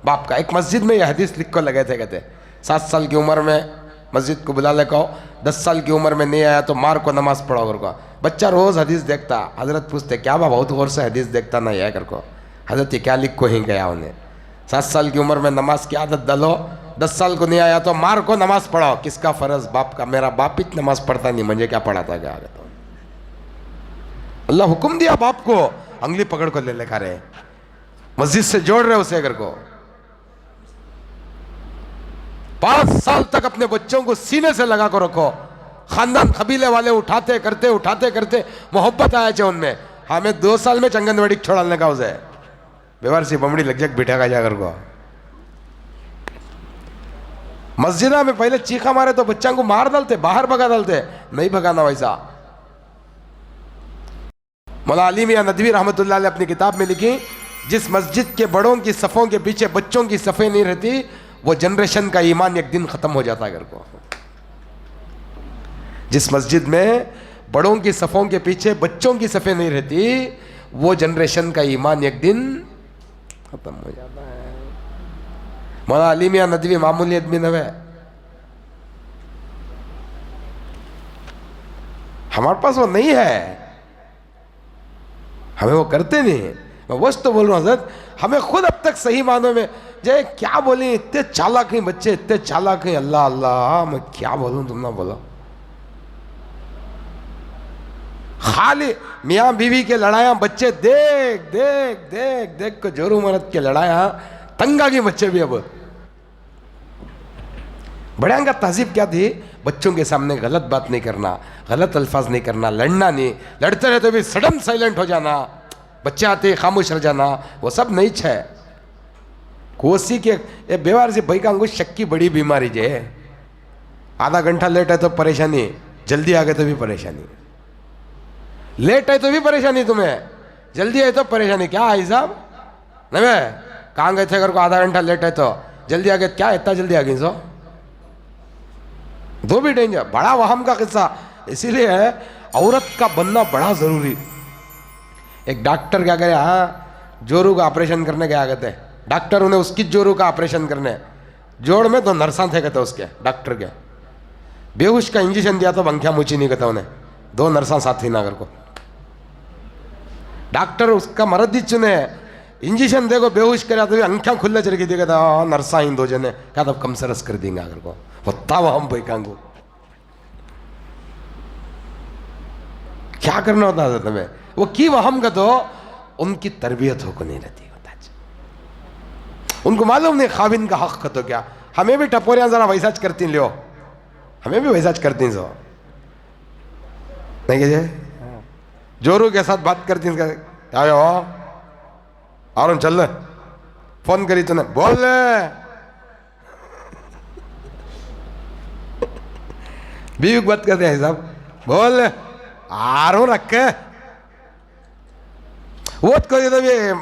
बाप का। एक मस्जिद में यह हदीस लिख को लगे थे, कहते 7 साल की उम्र में मस्जिद को बुला ले, कहो 10 साल की उम्र में नहीं आया तो मार को नमाज पढ़ो कर को। बच्चा रोज हदीस देखता, हजरत पूछते क्या बा बहुत गौर से हदीस देखता ना यह कर को। हजरत ये क्या लिख को ही गया उन्हें, 7 साल की उम्र में नमाज की आदत डालो, 10 साल को नहीं आया तो मार को नमाज पढ़ाओ। किसका फर्ज, बाप का। मेरा बाप ही नमाज पढ़ता नहीं, मुझे क्या पढ़ाता क्या। तो अल्लाह हुक्म दिया बाप को, अंगली पकड़ को ले लेकर रहे, मस्जिद से जोड़ रहे उसे। अगर को 5 साल तक अपने बच्चों को सीने से लगा कर रखो। खानदान कबीले वाले उठाते करते मोहब्बत आया चाहे उनमें। हमें 2 साल में चंगनवाड़ी छोड़ाने का उसे व्यवहार से बमड़ी लग जाए बिठा का जाकर को। मस्जिदा में पहले चीखा मारे तो बच्चों को मार डालते, बाहर भगा डालते, नहीं भगाना वैसा। मौला अली मियां नदवी रहमतुल्लाह अलैह अपनी किताब में लिखी, जिस मस्जिद के बड़ों की सफ़ों के पीछे बच्चों की सफ़ें नहीं रहती, वो जनरेशन का ईमान एक दिन ख़त्म हो जाता है। घर को जिस मस्जिद में बड़ों की सफ़ों के पीछे बच्चों की सफ़ें नहीं रहती, वो जनरेशन का ईमान एक दिन ख़त्म हो जाता है। मौला अली मियां नदवी मामूली आदमी न है, हमारे पास वो नहीं है, हमें वो करते नहीं। मैं बस तो बोल रहा हूँ हज़रत, हमें खुद अब तक सही मानों में जय क्या बोले, इतने चालाक हैं बच्चे, इतने चालाक हैं। अल्लाह अल्लाह, मैं क्या बोलूँ, तुम ना बोलो। खाली मियाँ बीवी के लड़ाइयाँ बच्चे देख देख देख देख को, जोरू मरद के लड़ाइयाँ तंगा की बच्चे भी। अब बड़े का तहजीब क्या थी, बच्चों के सामने गलत बात नहीं करना, गलत अल्फाज नहीं करना, लड़ना नहीं, लड़ते रहते भी सडन साइलेंट हो जाना, बच्चे आते खामोश रह जाना, वो सब नहीं है। कोसी के ये व्यवहार से भाई का अंगुश शक की बड़ी बीमारी जे। आधा घंटा लेट है तो परेशानी, जल्दी आ गए तो भी परेशानी। लेट है तो भी परेशानी तुम्हें, जल्दी है तो परेशानी। क्या है साहब नहीं मैं कहाँ गए थे, अगर को आधा घंटा लेट है तो जल्दी आ गए, क्या इतना जल्दी आ गई सो, दो भी डेंजर, बड़ा वहम का किस्सा। इसीलिए है औरत का बनना बड़ा जरूरी। एक डॉक्टर क्या करे, हाँ जोरू का ऑपरेशन करने गया कहते, डॉक्टर उन्हें उसकी जोरू का ऑपरेशन करने, जोड़ में 2 नर्सा थे कहते उसके डॉक्टर के, बेहोश का इंजेक्शन दिया तो अंख्या मुची नहीं कहता उन्हें, 2 नर्सा साथी नागर को। डॉक्टर उसका मरद ही चुने, इंजेक्शन देखो बेहोश कर तो अंख्या खुले चल गई थी कहता नर्सा ही 2 जने क्या तब कम सरस कर देंगे अगर को होता वो हम बैकांगो। क्या करना होता था तुम्हें, वो की वहम का तो उनकी तरबियत हो को नहीं रहती होता, उनको मालूम नहीं खाविन का हक का तो क्या। हमें भी टपोरियां जरा वैसाच करती लियो, हमें भी वैसाच करती सो नहीं कहे, जोरू के साथ बात करती क्या हो और चल फोन करी तूने बोल ले, बीवी की बात करते हैं साहब बोल ले आरो रख के वो तो ये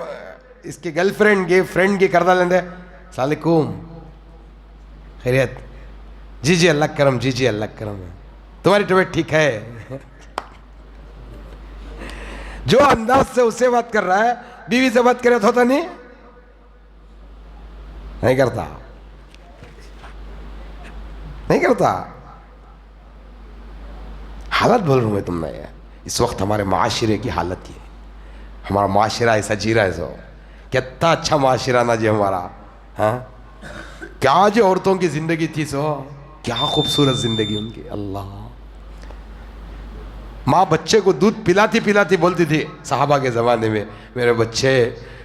इसकी गर्लफ्रेंड की फ्रेंड की करदा लेंदे सालिकुम खैरियत, जी जी अल्लाह करम, जी जी अल्लाह करम, तुम्हारी तबीयत ठीक है। जो अंदाज से उससे बात कर रहा है बीवी से बात करे तो होता नहीं करता, नहीं करता। हालत बोल रहा हूं मैं तुमने, इस वक्त हमारे माशरे की हालत ये, हमारा माशरा ऐसा जी रहा है सो, कितना अच्छा माशरा ना जी हमारा। हाँ क्या जो औरतों की जिंदगी थी सो, क्या खूबसूरत जिंदगी उनकी। अल्लाह, माँ बच्चे को दूध पिलाती पिलाती बोलती थी सहाबा के ज़माने में, मेरे बच्चे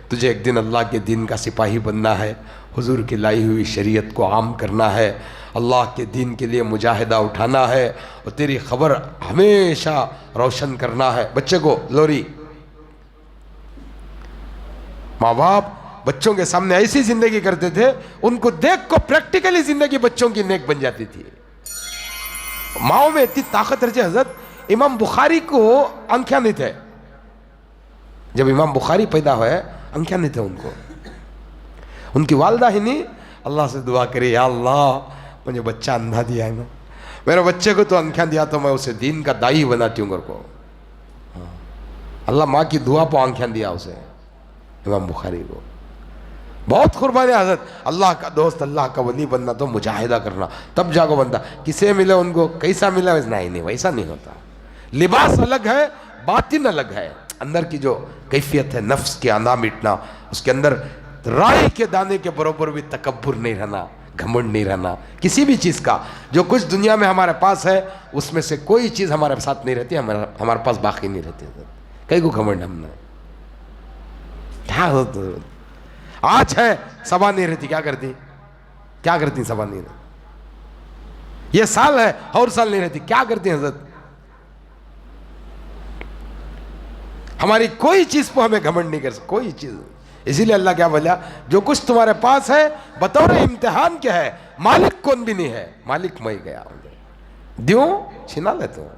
तुझे एक दिन अल्लाह के दीन का सिपाही बनना है, हुजूर की लाई हुई शरीयत को आम करना है, अल्लाह के दीन के लिए मुजाहिदा उठाना है और तेरी खबर हमेशा रोशन करना है। बच्चे को लोरी, माँ बाप बच्चों के सामने ऐसी जिंदगी करते थे, उनको देख को प्रैक्टिकली जिंदगी बच्चों की नेक बन जाती थी। माओ में इतनी ताकत रही। हजरत इमाम बुखारी को आंखें नहीं थे, जब इमाम बुखारी पैदा हुए आंखें नहीं थे उनको, उनकी वालदा ही नहीं अल्लाह से दुआ करी, या अल्लाह मुझे बच्चा अंधा दिया है ना, मेरे बच्चे को तो आंखें दिया तो मैं उसे दीन का दाई बनाती हूँ घर को। अल्लाह माँ की दुआ पर आंखें दिया उसे, इमाम बुखारी को। बहुत कुर्बानी हजरत, अल्लाह का दोस्त अल्लाह का वली बनना तो मुजाहिदा करना, तब जागो बंदा। किसे मिले उनको कैसा मिला वैसा नहीं, वैसा नहीं होता। लिबास अलग है, बातिन अलग है, अंदर की जो कैफियत है नफ्स के आना मिटना, उसके अंदर राई के दाने के बराबर भी तकब्बुर नहीं रहना, घमंड नहीं रहना किसी भी चीज़ का। जो कुछ दुनिया में हमारे पास है उसमें से कोई चीज़ हमारे साथ नहीं रहती, हमारे पास बाकी नहीं रहती। कई को घमंड हमने क्या आज है सबा नहीं रहती, क्या करती, क्या करती सबा नहीं रहती। ये साल है और साल नहीं रहती, क्या करती हजरत। हमारी कोई चीज पर हमें घमंड नहीं कर सकती, कोई चीज। इसीलिए अल्लाह क्या बोला, जो कुछ तुम्हारे पास है बतौर इम्तिहान क्या है, मालिक कौन भी नहीं है, मालिक मैं गया द्यों छिना लेते हो,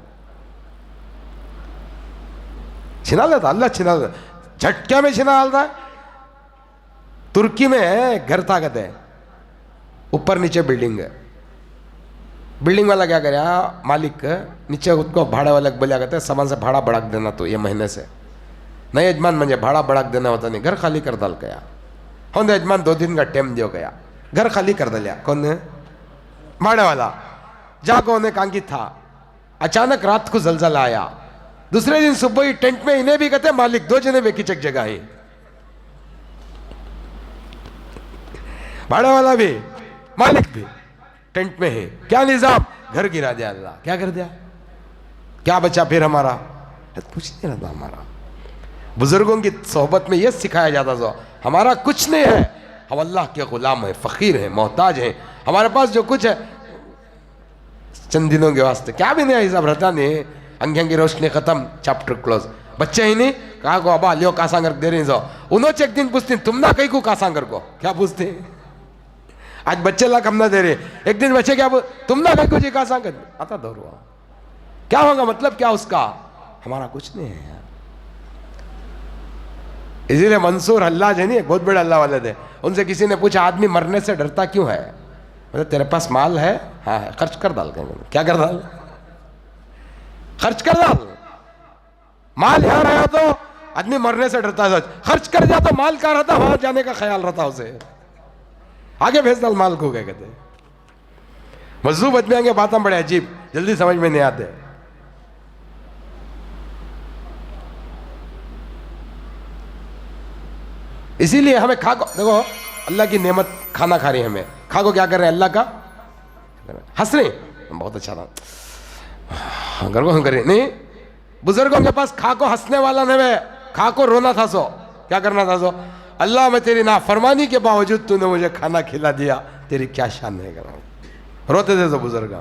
छिना लेता अल्लाह, छिना लेता झटके में छिना डालता है। तुर्की में घर था कहते हैं, ऊपर नीचे बिल्डिंग है, बिल्डिंग वाला क्या करे, मालिक नीचे उसको भाड़े वाले बोलिया कहते हैं सामान से भाड़ा बढ़ा देना, तो ये महीने से नहीं यजमान मुझे भाड़ा बढ़ा देना होता नहीं, घर खाली कर डाल गया। हम यजमान 2 दिन का टाइम दियो गया, घर खाली कर दिया। कौन है, भाड़े वाला। जागो उन्हें कांगी था, अचानक रात को जलजला आया, दूसरे दिन सुबह ही टेंट में इन्हें भी कहते मालिक 2 जने बेकिचक जगह है, भाड़े वाला भी मालिक भी टेंट में है। क्या निजाम, घर गिरा दिया अल्लाह, क्या कर दिया, क्या बचा फिर हमारा, कुछ नहीं रहता हमारा। बुजुर्गों की सोहबत में यह सिखाया जाता था, हमारा कुछ नहीं है, हम अल्लाह के गुलाम है, फकीर है, मोहताज है, हमारे पास जो कुछ है चंद दिनों के वास्ते, क्या भी नहीं है हिसाब रहता नहीं। अंगें की रोशनी खत्म, चैप्टर क्लोज। बच्चे ही नहीं कहा को अबा लियो कासांगर दे रही सो, उन्होंने एक दिन पूछती तुम ना कहीं को कासांगर को, क्या पूछते आज बच्चे लाख हम ना दे रहे, एक दिन बच्चे क्या तुम ना कहीं को जी कासांगर आता दौड़, क्या होगा मतलब क्या उसका, हमारा कुछ नहीं है यार। इसीलिए मंसूर हल्लाज है नहीं, बहुत बड़े अल्लाह वाले थे, उनसे किसी ने पूछा आदमी मरने से डरता क्यों है? मतलब तेरे पास माल है? हाँ है। खर्च कर डाल। क्या कर डाल? खर्च कर डाल। माल यहाँ रहा तो आदमी मरने से डरता है, खर्च कर जा तो माल का रहता, वहां जाने का ख्याल रहता उसे, आगे भेज डाल माल को। क्या कहते मजलूब आदमी आगे बातें बड़े अजीब, जल्दी समझ में नहीं आते। इसीलिए हमें खा को देखो, अल्लाह की नेमत खाना खा रही है, हमें खा को क्या कर रहे हैं? अल्लाह का हंस रहे, बहुत अच्छा था, घर को करे नहीं। बुजुर्गों के पास खा को हंसने वाला नहीं, खा को रोना था। सो क्या करना था? सो अल्लाह मैं तेरी नाफरमानी के बावजूद तूने मुझे खाना खिला दिया, तेरी क्या शान है। रोते थे तो बुजुर्ग।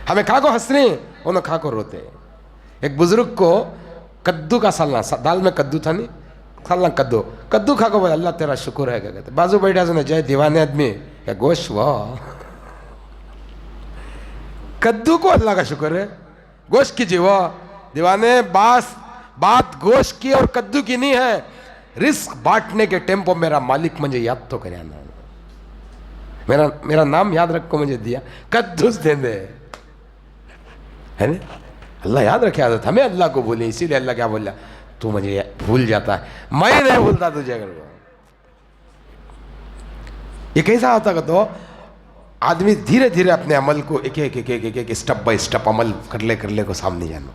हमें खा को हंस रहे, उन्हें खा को रोते। एक बुजुर्ग को कद्दू का सालना, दाल में कद्दू था नहीं, सालना कद्दू, कद्दू खा को बोले अल्लाह तेरा शुक्र है। क्या कहते बाजू बैठा सुने जय दीवाने आदमी, क्या गोश्त वाह, कद्दू को अल्लाह का शुक्र है, गोश्त कीजिए। वाह दीवाने, बात गोश्त की और कद्दू की नहीं है, रिस्क बांटने के टेम्पो मेरा मालिक मुझे याद तो करे ना, मेरा नाम याद रखो मुझे दिया, कद्दूस दे दे, है ना? अल्लाह याद रखे आदत, हमें अल्लाह को बोले। इसीलिए अल्लाह क्या बोला? तू मुझे भूल जाता है, मैं नहीं भूलता तुझे। अगर ये कैसा होता है? तो आदमी धीरे धीरे अपने अमल को एक एक स्टेप बाय स्टेप अमल कर ले को सामने जाना।